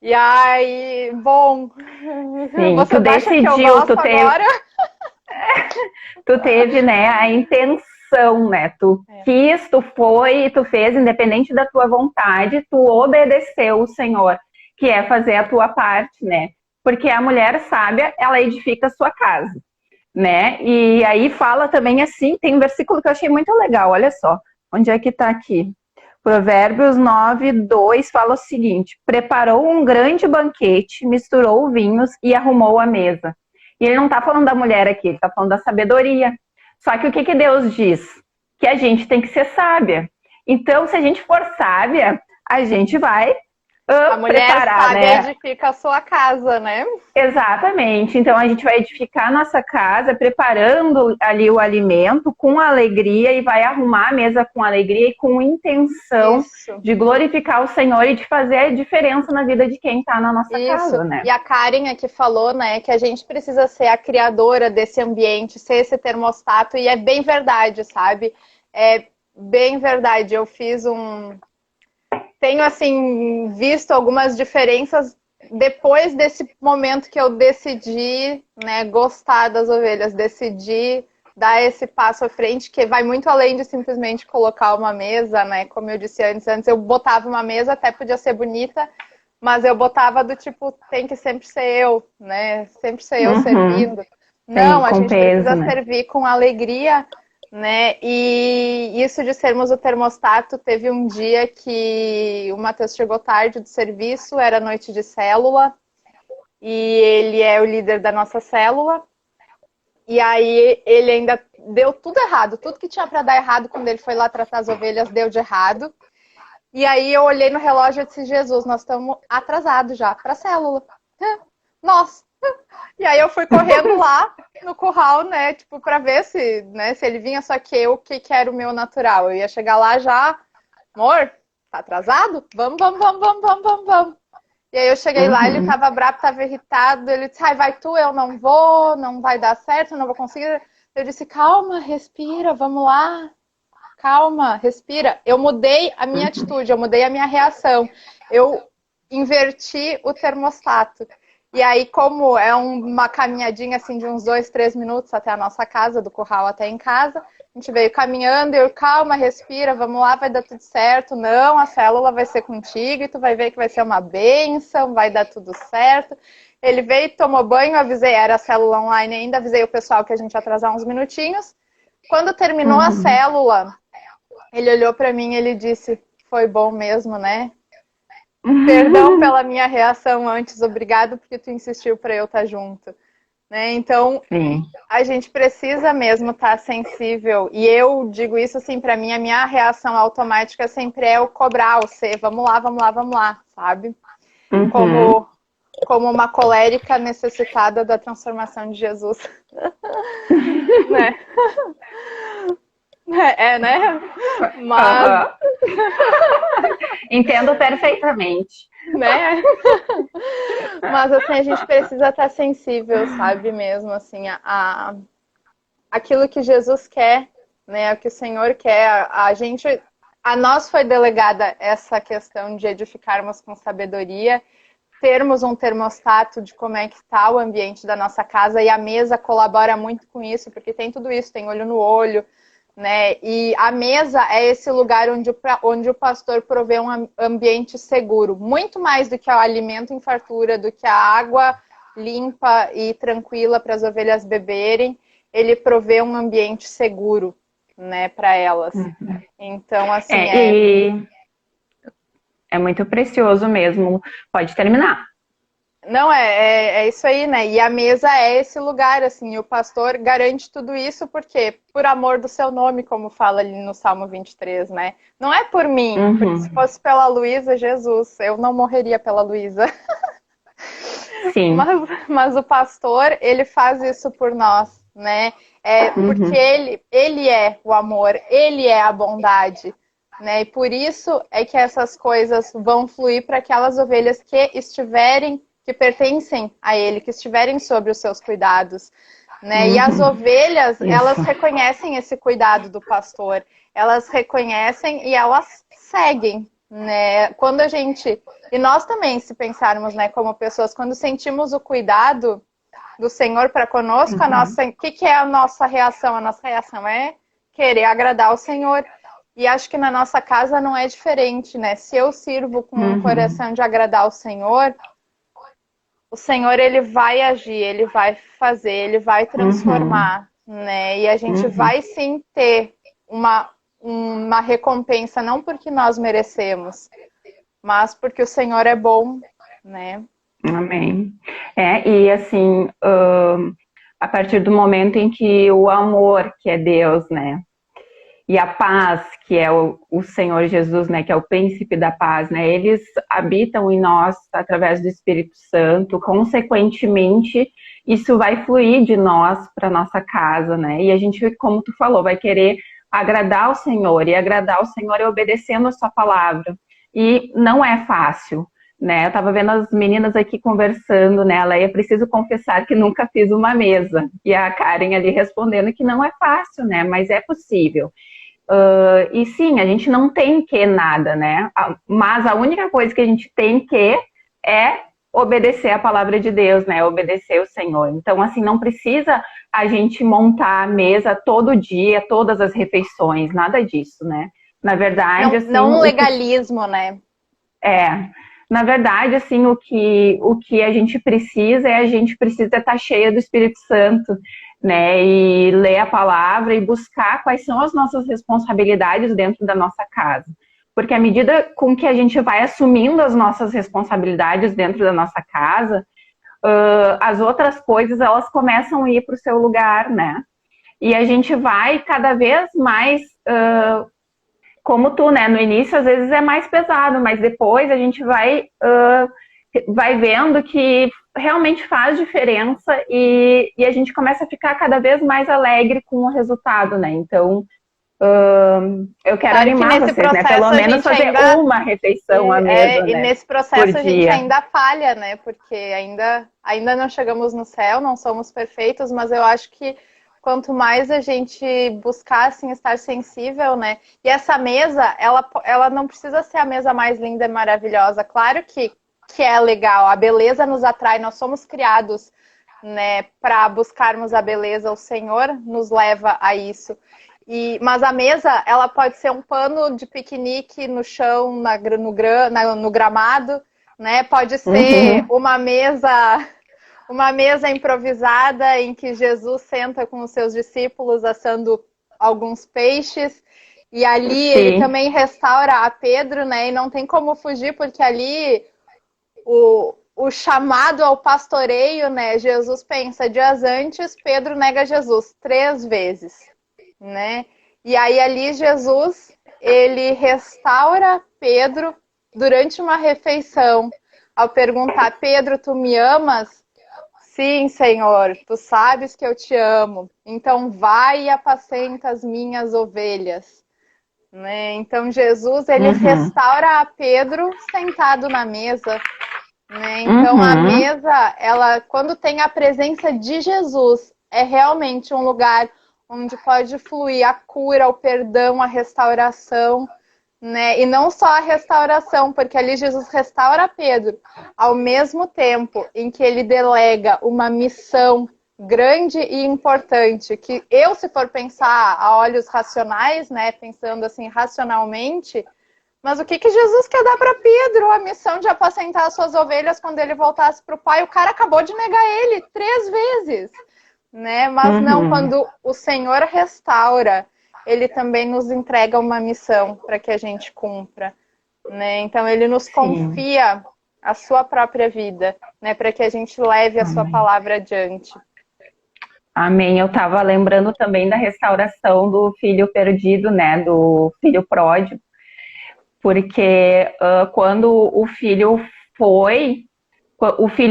E aí, bom... Sim, você tu decidiu, tu teve, né, a intenção, né? Tu quis, tu foi, tu fez, independente da tua vontade, tu obedeceu o Senhor, que é fazer a tua parte, né? Porque a mulher sábia, ela edifica a sua casa. Né? E aí fala também assim, tem um versículo que eu achei muito legal, olha só, onde é que tá aqui? Provérbios 9, 2 fala o seguinte, preparou um grande banquete, misturou vinhos e arrumou a mesa. E ele não tá falando da mulher aqui, ele tá falando da sabedoria. Só que o que Deus diz? Que a gente tem que ser sábia. Então, se a gente for sábia, a gente vai A mulher preparar, sabe né? edifica a sua casa, né? Exatamente. Então a gente vai edificar a nossa casa, preparando ali o alimento com alegria e vai arrumar a mesa com alegria e com intenção Isso. de glorificar o Senhor e de fazer a diferença na vida de quem está na nossa Isso. casa, né? E a Karen aqui falou, né, que a gente precisa ser a criadora desse ambiente, ser esse termostato, e é bem verdade, sabe? É bem verdade. Eu tenho, assim, visto algumas diferenças depois desse momento que eu decidi, né, gostar das ovelhas, decidi dar esse passo à frente, que vai muito além de simplesmente colocar uma mesa, né? Como eu disse antes eu botava uma mesa, até podia ser bonita, mas eu botava do tipo, tem que sempre ser eu, né? Sempre ser eu servindo. Não, a gente precisa servir com alegria, né? E isso de sermos o termostato, teve um dia que o Matheus chegou tarde do serviço, era noite de célula, e ele é o líder da nossa célula. E aí ele ainda deu tudo errado, tudo que tinha para dar errado quando ele foi lá tratar as ovelhas deu de errado. E aí eu olhei no relógio e disse, Jesus, nós estamos atrasados já para a célula. Nossa! E aí eu fui correndo lá no curral, né, tipo, para ver se, né, se ele vinha, só que o que era o meu natural. Eu ia chegar lá já, amor, tá atrasado? Vamos. E aí eu cheguei lá, ele tava bravo, tava irritado, ele disse, ai, vai tu, eu não vou, não vai dar certo, não vou conseguir. Eu disse, calma, respira, vamos lá. Calma, respira. Eu mudei a minha atitude, eu mudei a minha reação. Eu inverti o termostato. E aí, como é uma caminhadinha assim de uns 2, 3 minutos até a nossa casa, do curral até em casa, a gente veio caminhando, eu, calma, respira, vamos lá, vai dar tudo certo. Não, a célula vai ser contigo e tu vai ver que vai ser uma bênção, vai dar tudo certo. Ele veio, tomou banho, avisei, era a célula online ainda, avisei o pessoal que a gente ia atrasar uns minutinhos. Quando terminou a célula, ele olhou para mim e ele disse, foi bom mesmo, né? Perdão pela minha reação antes, obrigado porque tu insistiu para eu estar junto. Né? Então, a gente precisa mesmo estar sensível. E eu digo isso assim, para mim, a minha reação automática sempre é o cobrar, o ser, vamos lá, sabe? Como uma colérica necessitada da transformação de Jesus. Né? Né? Mas... Entendo perfeitamente. Né? Mas assim, a gente precisa estar sensível, sabe, mesmo, assim, aquilo que Jesus quer, né? O que o Senhor quer. A nós foi delegada essa questão de edificarmos com sabedoria, termos um termostato de como é que está o ambiente da nossa casa, e a mesa colabora muito com isso, porque tem tudo isso, tem olho no olho, né? E a mesa é esse lugar onde o pastor provê um ambiente seguro, muito mais do que o alimento em fartura, do que a água limpa e tranquila para as ovelhas beberem, ele provê um ambiente seguro, né, para elas. Então, assim, é muito precioso mesmo. Pode terminar. Não, é isso aí, né? E a mesa é esse lugar, assim, o pastor garante tudo isso porque por amor do seu nome, como fala ali no Salmo 23, né? Não é por mim, porque se fosse pela Luísa, Jesus, eu não morreria pela Luísa. Sim. Mas o pastor, ele faz isso por nós, né? Porque ele é o amor, ele é a bondade, né? E por isso é que essas coisas vão fluir para aquelas ovelhas que pertencem a ele, que estiverem sob os seus cuidados, né? E as ovelhas, elas reconhecem esse cuidado do pastor, elas reconhecem e elas seguem, né? Quando a gente, e nós também, se pensarmos, né, como pessoas, quando sentimos o cuidado do Senhor para conosco, o que é a nossa reação? A nossa reação é querer agradar o Senhor. E acho que na nossa casa não é diferente, né? Se eu sirvo com um coração de agradar o Senhor, ele vai agir, ele vai fazer, ele vai transformar, né? E a gente vai sim ter uma recompensa, não porque nós merecemos, mas porque o Senhor é bom, né? Amém. E assim, a partir do momento em que o amor, que é Deus, né? e a paz, que é o Senhor Jesus, né, que é o príncipe da paz, né, eles habitam em nós através do Espírito Santo, consequentemente, isso vai fluir de nós para nossa casa, né, e a gente, como tu falou, vai querer agradar o Senhor, e agradar o Senhor é obedecendo a sua palavra, e não é fácil, né, eu tava vendo as meninas aqui conversando, né, ela é preciso confessar que nunca fiz uma mesa, e a Karen ali respondendo que não é fácil, né, mas é possível. E sim, a gente não tem que nada, né? Mas a única coisa que a gente tem que é obedecer a palavra de Deus, né? Obedecer o Senhor. Então, assim, não precisa a gente montar a mesa todo dia, todas as refeições, nada disso, né? Na verdade, Não, assim, não um legalismo, né? na verdade, assim, o que a gente precisa é a gente precisa estar cheia do Espírito Santo, né? E ler a palavra e buscar quais são as nossas responsabilidades dentro da nossa casa. Porque à medida com que a gente vai assumindo as nossas responsabilidades dentro da nossa casa, as outras coisas elas começam a ir para o seu lugar, né? E a gente vai cada vez mais como tu, né? No início, às vezes, é mais pesado, mas depois a gente vai vendo que realmente faz diferença e a gente começa a ficar cada vez mais alegre com o resultado, né? Então, eu quero Claro que animar nesse vocês, né? processo Pelo a menos gente fazer ainda. uma refeição à mesa, E né? nesse Por processo a gente dia. ainda falha, né? Porque ainda não chegamos no céu, não somos perfeitos, mas eu acho que quanto mais a gente buscar assim, estar sensível, né? E essa mesa, ela não precisa ser a mesa mais linda e maravilhosa. Claro que é legal, a beleza nos atrai, nós somos criados, né, para buscarmos a beleza, o Senhor nos leva a isso. Mas a mesa, ela pode ser um pano de piquenique no chão, no gramado, né? Pode ser uma mesa improvisada em que Jesus senta com os seus discípulos assando alguns peixes. E ali ele Sim. também restaura a Pedro, né? E não tem como fugir, porque ali o chamado ao pastoreio, né? Jesus pensa, dias antes, Pedro nega Jesus 3 vezes, né? E aí ali Jesus, ele restaura Pedro durante uma refeição, ao perguntar, Pedro, tu me amas? Sim, Senhor, tu sabes que eu te amo. Então vai e apacenta as minhas ovelhas. Né? Então Jesus, ele restaura a Pedro sentado na mesa. Né? Então a mesa, ela, quando tem a presença de Jesus, é realmente um lugar onde pode fluir a cura, o perdão, a restauração, né? E não só a restauração, porque ali Jesus restaura Pedro, ao mesmo tempo em que ele delega uma missão grande e importante, que eu, se for pensar a olhos racionais, né, pensando assim racionalmente, mas o que Jesus quer dar para Pedro? A missão de apacentar as suas ovelhas quando ele voltasse para o pai. O cara acabou de negar ele 3 vezes, né? Mas não, quando o Senhor restaura, ele também nos entrega uma missão para que a gente cumpra, né? Então ele nos confia a sua própria vida, né? Para que a gente leve a sua palavra adiante. Amém. Eu estava lembrando também da restauração do filho perdido, né? Do filho pródigo. Porque quando o filho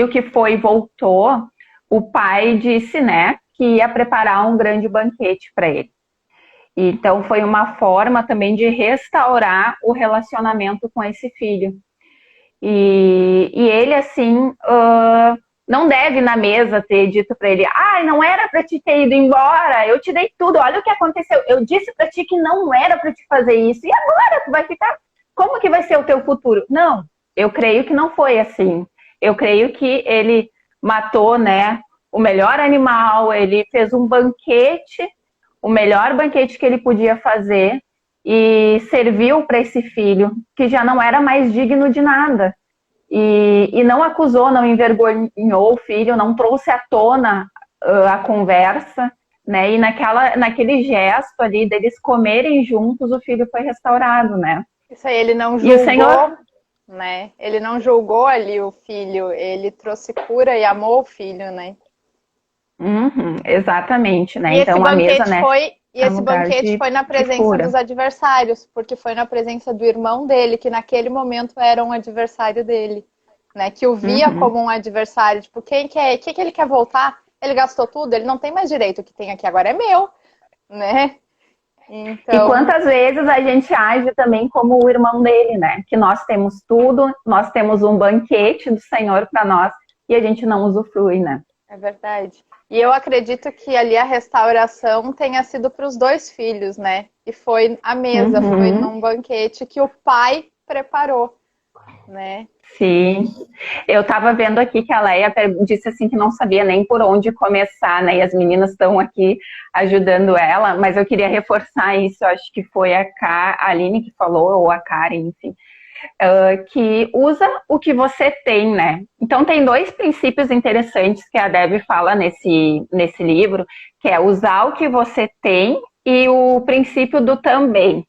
que foi e voltou, o pai disse, né, que ia preparar um grande banquete para ele. Então foi uma forma também de restaurar o relacionamento com esse filho. E ele, assim, não deve na mesa ter dito para ele, não era para te ter ido embora, eu te dei tudo, olha o que aconteceu, eu disse para ti que não era para te fazer isso, e agora tu vai ficar... Como que vai ser o teu futuro? Não, eu creio que não foi assim. Eu creio que ele matou, né, o melhor animal, ele fez um banquete, o melhor banquete que ele podia fazer e serviu para esse filho, que já não era mais digno de nada. E não acusou, não envergonhou o filho, não trouxe à tona a conversa, né? E naquele gesto ali deles comerem juntos, o filho foi restaurado, né? Isso aí, ele não julgou, e o Senhor... né? Ele não julgou ali o filho, ele trouxe cura e amou o filho, né? Exatamente, né? E então esse a mesa, banquete né? E esse banquete foi na presença dos adversários, porque foi na presença do irmão dele, que naquele momento era um adversário dele, né? Que o via como um adversário. Tipo, quem quer, que ele quer voltar? Ele gastou tudo, ele não tem mais direito. O que tem aqui agora é meu, né? Então... E quantas vezes a gente age também como o irmão dele, né? Que nós temos tudo, nós temos um banquete do Senhor para nós e a gente não usufrui, né? É verdade. E eu acredito que ali a restauração tenha sido para os 2 filhos, né? E foi a mesa, foi num banquete que o pai preparou, né? Sim. Eu estava vendo aqui que a Leia disse assim que não sabia nem por onde começar, né? E as meninas estão aqui ajudando ela, mas eu queria reforçar isso. Eu acho que foi a Aline que falou, ou a Karen, enfim. Que usa o que você tem, né? Então tem 2 princípios interessantes que a Deb fala nesse livro, que é usar o que você tem e o princípio do também.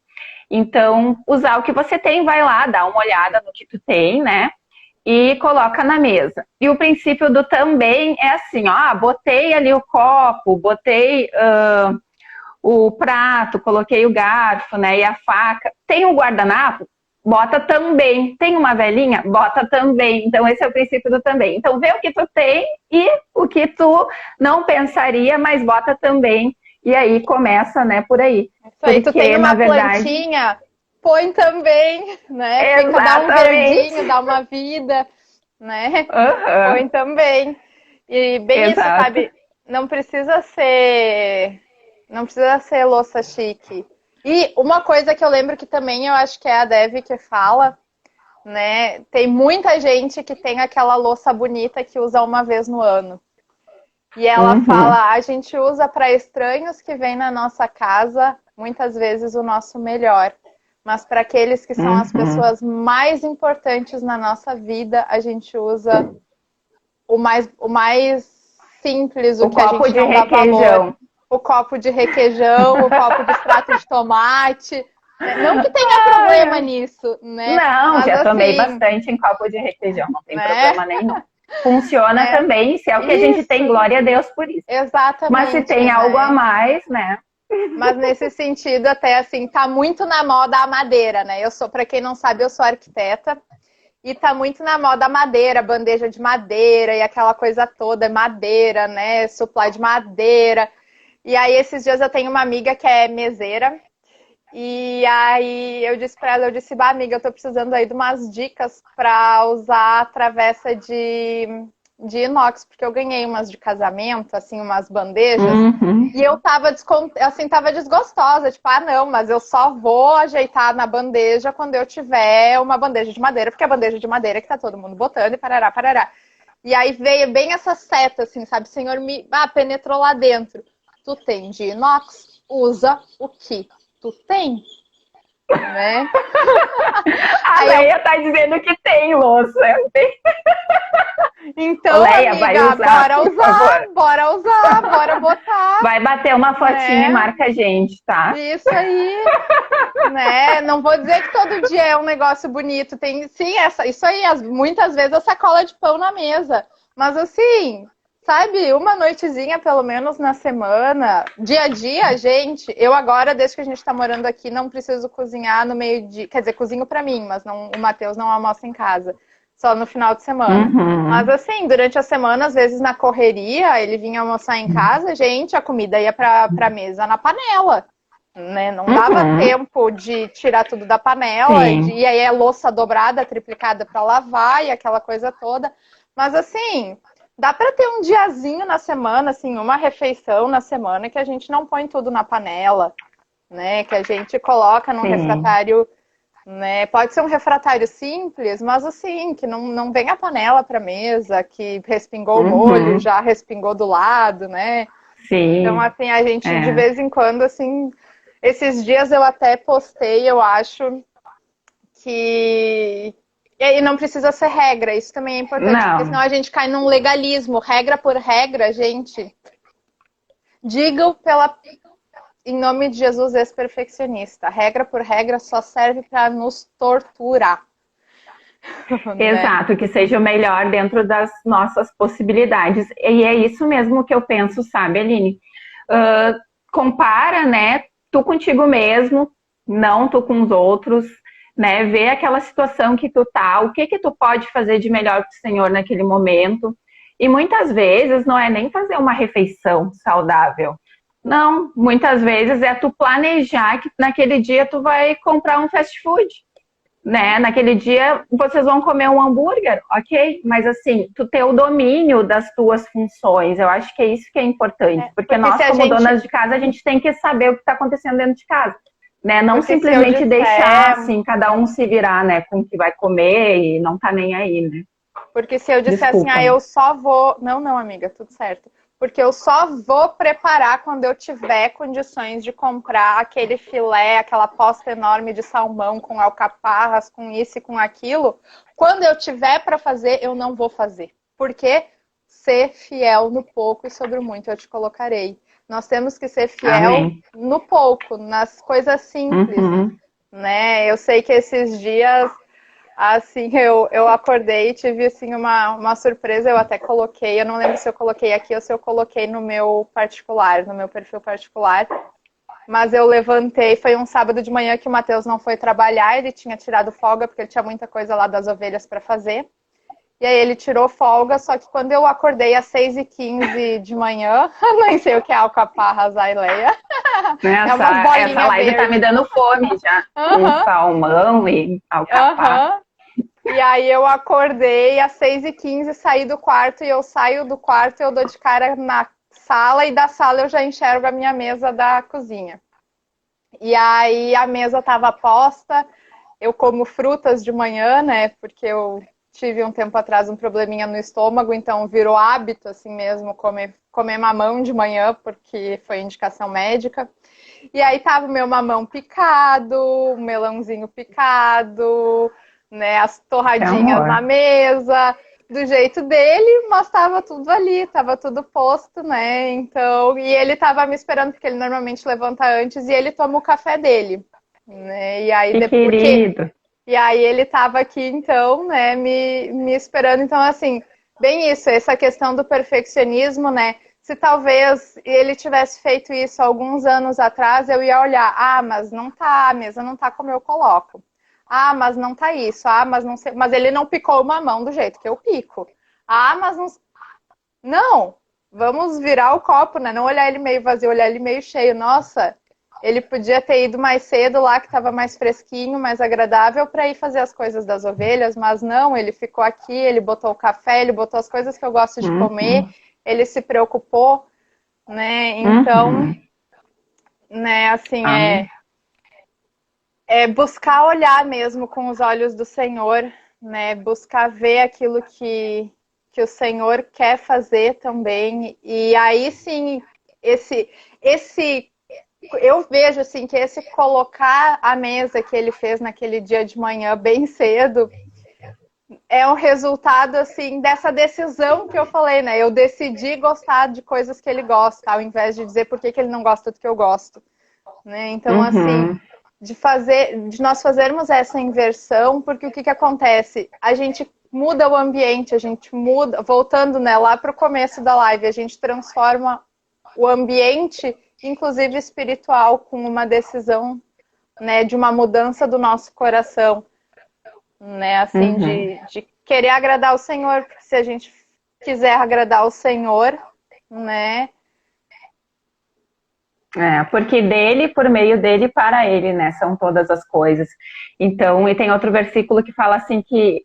Então, usar o que você tem, vai lá, dá uma olhada no que tu tem, né? E coloca na mesa. E o princípio do também é assim, ó, botei ali o copo, botei o prato, coloquei o garfo, né? E a faca. Tem o guardanapo? Bota também. Tem uma velhinha? Bota também. Então, esse é o princípio do também. Então, vê o que tu tem e o que tu não pensaria, mas bota também. E aí começa, né, por aí. Isso aí, tu tem uma plantinha, põe também, né? Exatamente. Dá um verdinho, dá uma vida, né? Põe também. E bem isso, sabe? Não precisa ser louça chique. E uma coisa que eu lembro que também eu acho que é a Dev que fala, né? Tem muita gente que tem aquela louça bonita que usa uma vez no ano. E ela fala, a gente usa para estranhos que vêm na nossa casa, muitas vezes o nosso melhor. Mas para aqueles que são as pessoas mais importantes na nossa vida, a gente usa o mais simples, o que a gente não dá valor. O copo de requeijão, o copo de extrato de tomate. Não que tenha problema nisso, né? Não, mas já tomei bastante em copo de requeijão, não tem problema nenhum. Funciona também, se é o que a gente tem, glória a Deus por isso. Exatamente. Mas se tem algo a mais, né? Mas nesse sentido, até assim, tá muito na moda a madeira, né? Pra quem não sabe, eu sou arquiteta. E tá muito na moda a madeira, bandeja de madeira e aquela coisa toda, madeira, né? Supply de madeira. E aí, esses dias eu tenho uma amiga que é meseira. E aí eu disse pra ela, bah, amiga, eu tô precisando aí de umas dicas pra usar a travessa de inox, porque eu ganhei umas de casamento, assim, umas bandejas, e eu tava desgostosa, tipo, não, mas eu só vou ajeitar na bandeja quando eu tiver uma bandeja de madeira, porque é a bandeja de madeira que tá todo mundo botando e parará, parará. E aí veio bem essa seta, assim, sabe, o Senhor penetrou lá dentro. Tu tem de inox, usa o que tu tem, né? A Leia tá dizendo que tem louça. Então, Leia, amiga, vai usar, bora botar. Vai bater uma fotinha e marca a gente, tá? Isso aí, né? Não vou dizer que todo dia é um negócio bonito. Tem, sim, isso aí, muitas vezes a sacola de pão na mesa. Mas assim, sabe, uma noitezinha pelo menos na semana, dia a dia, gente, eu agora, desde que a gente tá morando aqui, não preciso cozinhar no meio de... Quer dizer, cozinho pra mim, mas não, o Matheus não almoça em casa, só no final de semana. Mas assim, durante a semana, às vezes na correria, ele vinha almoçar em casa, gente, a comida ia pra mesa na panela, né? Não dava tempo de tirar tudo da panela, e aí é louça dobrada, triplicada pra lavar e aquela coisa toda. Mas assim... Dá para ter um diazinho na semana, assim, uma refeição na semana que a gente não põe tudo na panela, né? Que a gente coloca num refratário, né? Pode ser um refratário simples, mas assim, que não vem a panela para mesa, que respingou o molho, já respingou do lado, né? Sim. Então, assim, a gente de vez em quando, assim, esses dias eu até postei, eu acho que... E não precisa ser regra, isso também é importante, porque senão a gente cai num legalismo, regra por regra, gente. Digam em nome de Jesus, ex-perfeccionista, regra por regra só serve para nos torturar. Exato, que seja o melhor dentro das nossas possibilidades. E é isso mesmo que eu penso, sabe, Aline? compara, né, tu contigo mesmo, não tu com os outros, né, vê aquela situação que tu tá, o que que tu pode fazer de melhor pro Senhor naquele momento. E muitas vezes não é nem fazer uma refeição saudável. Não, muitas vezes é tu planejar que naquele dia tu vai comprar um fast food, né? Naquele dia vocês vão comer um hambúrguer, ok? Mas assim, tu ter o domínio das tuas funções, eu acho que é isso que é importante, porque nós como donas de casa, a gente tem que saber o que está acontecendo dentro de casa, né? Não simplesmente deixar assim, cada um se virar, né, com o que vai comer e não tá nem aí, né? Porque se eu disser assim, eu só vou... Não, amiga, tudo certo. Porque eu só vou preparar quando eu tiver condições de comprar aquele filé, aquela posta enorme de salmão com alcaparras, com isso e com aquilo. Quando eu tiver para fazer, eu não vou fazer. Porque ser fiel no pouco e sobre o muito eu te colocarei. Nós temos que ser fiel no pouco, nas coisas simples, né? Eu sei que esses dias... Assim, eu acordei e tive, assim, uma surpresa, eu até coloquei, eu não lembro se eu coloquei aqui ou se eu coloquei no meu particular, no meu perfil particular, mas eu levantei, foi um sábado de manhã que o Matheus não foi trabalhar, ele tinha tirado folga, porque ele tinha muita coisa lá das ovelhas para fazer, e aí ele tirou folga, só que quando eu acordei às 6h15 de manhã, nem sei o que é alcaparras, Aileia. Essa live verde. Tá me dando fome já, com salmão e alcaparra. E aí eu acordei às 6h15, saí do quarto, e eu saio do quarto e eu dou de cara na sala, e da sala eu já enxergo a minha mesa da cozinha. E aí a mesa estava posta, eu como frutas de manhã, né, porque eu tive um tempo atrás um probleminha no estômago, então virou hábito assim mesmo comer mamão de manhã, porque foi indicação médica. E aí tava o meu mamão picado, o melãozinho picado, né, as torradinhas na mesa, do jeito dele, mas tava tudo ali, tava tudo posto, né, então, e ele tava me esperando, porque ele normalmente levanta antes, e ele toma o café dele, né, e aí depois... Querido. E aí ele tava aqui, então, né, me esperando, então, assim, bem isso, essa questão do perfeccionismo, né, se talvez ele tivesse feito isso alguns anos atrás, eu ia olhar, mas não tá, a mesa não tá como eu coloco. Mas não tá isso. Mas não sei. Mas ele não picou uma mão do jeito que eu pico. Mas não. Não! Vamos virar o copo, né? Não olhar ele meio vazio, olhar ele meio cheio. Nossa, ele podia ter ido mais cedo lá, que tava mais fresquinho, mais agradável, para ir fazer as coisas das ovelhas, mas não, ele ficou aqui, ele botou o café, ele botou as coisas que eu gosto de comer, ele se preocupou, né? Então, né, assim, é buscar olhar mesmo com os olhos do Senhor, né? Buscar ver aquilo que o Senhor quer fazer também. E aí sim, eu vejo assim que esse colocar a mesa que ele fez naquele dia de manhã bem cedo é um resultado assim dessa decisão que eu falei, né? Eu decidi gostar de coisas que ele gosta, ao invés de dizer por que ele não gosta do que eu gosto, né? Então assim, de nós fazermos essa inversão, porque o que acontece? A gente muda o ambiente, a gente muda, voltando, né, lá para o começo da live, a gente transforma o ambiente, inclusive espiritual, com uma decisão, né, de uma mudança do nosso coração, né, assim, de querer agradar o Senhor, porque se a gente quiser agradar o Senhor, né, porque dele, por meio dele, para ele, né? São todas as coisas. Então, e tem outro versículo que fala assim que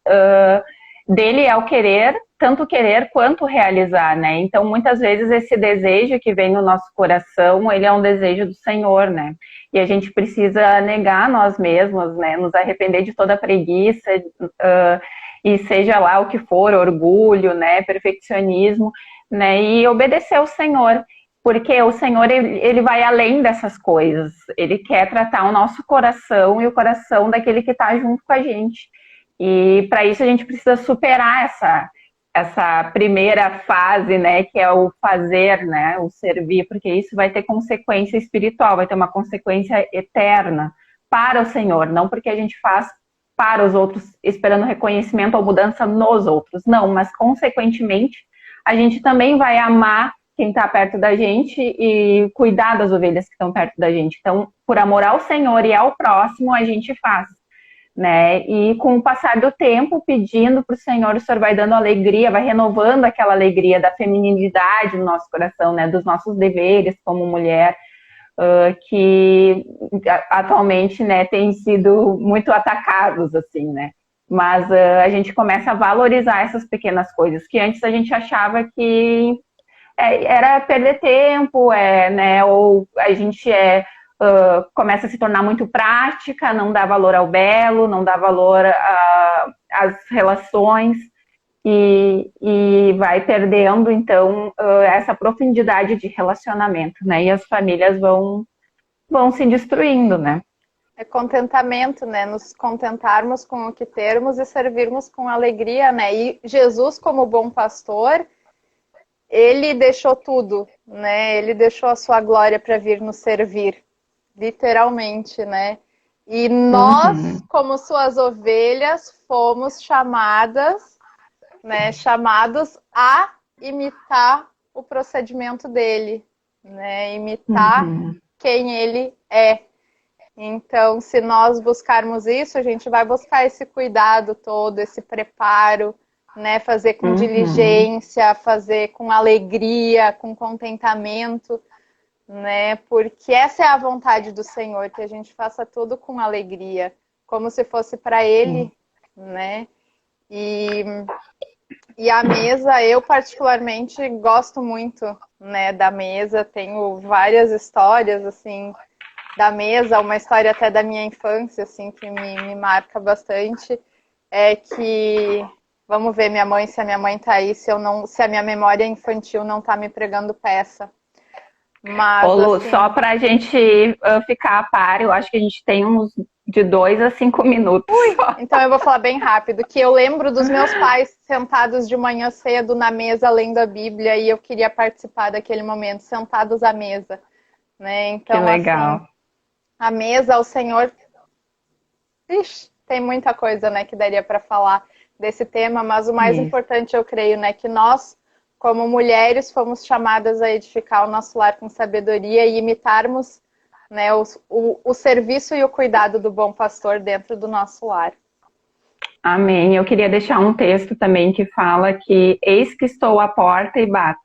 dele é o querer, tanto querer quanto realizar, né? Então, muitas vezes esse desejo que vem no nosso coração, ele é um desejo do Senhor, né? E a gente precisa negar nós mesmos, né? Nos arrepender de toda a preguiça, e seja lá o que for, orgulho, né? Perfeccionismo, né? E obedecer ao Senhor. Porque o Senhor, ele vai além dessas coisas. Ele quer tratar o nosso coração e o coração daquele que está junto com a gente. E para isso a gente precisa superar essa primeira fase, né, que é o fazer, né, o servir, porque isso vai ter consequência espiritual, vai ter uma consequência eterna para o Senhor, não porque a gente faz para os outros esperando reconhecimento ou mudança nos outros, não, mas consequentemente a gente também vai amar quem está perto da gente e cuidar das ovelhas que estão perto da gente. Então, por amor ao Senhor e ao próximo, a gente faz, né? E com o passar do tempo, pedindo para o Senhor vai dando alegria, vai renovando aquela alegria da feminilidade no nosso coração, né? Dos nossos deveres como mulher, que atualmente, né, têm sido muito atacados, assim, né? Mas a gente começa a valorizar essas pequenas coisas, que antes a gente achava que era perder tempo, né? Ou a gente começa a se tornar muito prática, não dá valor ao belo, não dá valor às relações e vai perdendo, então, essa profundidade de relacionamento, né? E as famílias vão se destruindo, né? É contentamento, né? Nos contentarmos com o que termos e servirmos com alegria, né? E Jesus, como bom pastor, ele deixou tudo, né? Ele deixou a sua glória para vir nos servir, literalmente, né? E nós, como suas ovelhas, fomos chamadas, né? Chamados a imitar o procedimento dele, né? Imitar quem ele é. Então, se nós buscarmos isso, a gente vai buscar esse cuidado todo, esse preparo, né? Fazer com diligência, fazer com alegria, com contentamento, né? Porque essa é a vontade do Senhor, que a gente faça tudo com alegria, como se fosse para Ele, né? E a mesa, eu particularmente gosto muito, né, da mesa. Tenho várias histórias, assim, da mesa, uma história até da minha infância, assim, que me marca bastante, é que, vamos ver minha mãe, se a minha mãe tá aí, se a minha memória infantil não tá me pregando peça. Mas, Ô, Lu, assim, só pra gente ficar a par, eu acho que a gente tem uns de 2 a 5 minutos. então eu vou falar bem rápido, que eu lembro dos meus pais sentados de manhã cedo na mesa lendo a Bíblia e eu queria participar daquele momento, sentados à mesa, né? Então, que legal. Assim, a mesa, o Senhor... Ixi, tem muita coisa, né, que daria para falar desse tema, mas o mais importante, eu creio, né, que nós, como mulheres, fomos chamadas a edificar o nosso lar com sabedoria e imitarmos, né, o serviço e o cuidado do bom pastor dentro do nosso lar. Amém. Eu queria deixar um texto também que fala que eis que estou à porta e bato.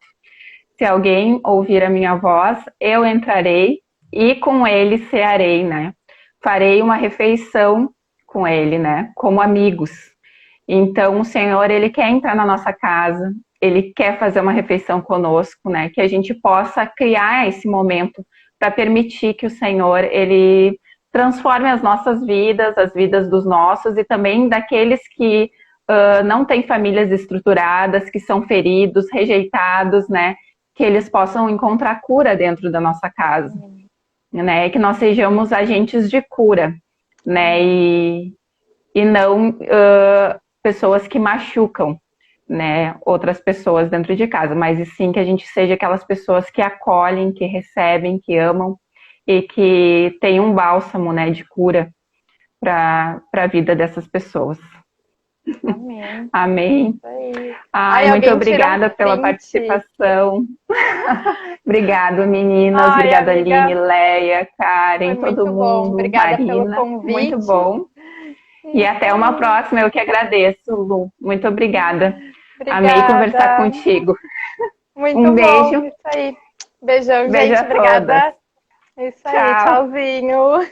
Se alguém ouvir a minha voz, eu entrarei e com ele cearei, né? Farei uma refeição com ele, né? Como amigos. Então, o Senhor, ele quer entrar na nossa casa, ele quer fazer uma refeição conosco, né? Que a gente possa criar esse momento para permitir que o Senhor, ele transforme as nossas vidas, as vidas dos nossos e também daqueles que não têm famílias estruturadas, que são feridos, rejeitados, né? Que eles possam encontrar cura dentro da nossa casa, né? Que nós sejamos agentes de cura, né? E não pessoas que machucam, né, outras pessoas dentro de casa, mas e sim que a gente seja aquelas pessoas que acolhem, que recebem, que amam e que tem um bálsamo, né, de cura para a vida dessas pessoas. Amém. Amém. Ai, muito obrigada pela participação. Obrigada, meninas. Obrigada, amiga. Aline, Leia, Karen, foi todo muito mundo. Bom. Obrigada Marina, pelo convite. Muito bom. E até uma próxima, eu que agradeço, Lu. Muito obrigada. Amei conversar contigo. Muito um beijo. Bom, isso aí. Beijão, Beijo gente. Obrigada. Todas. Isso aí, tchauzinho.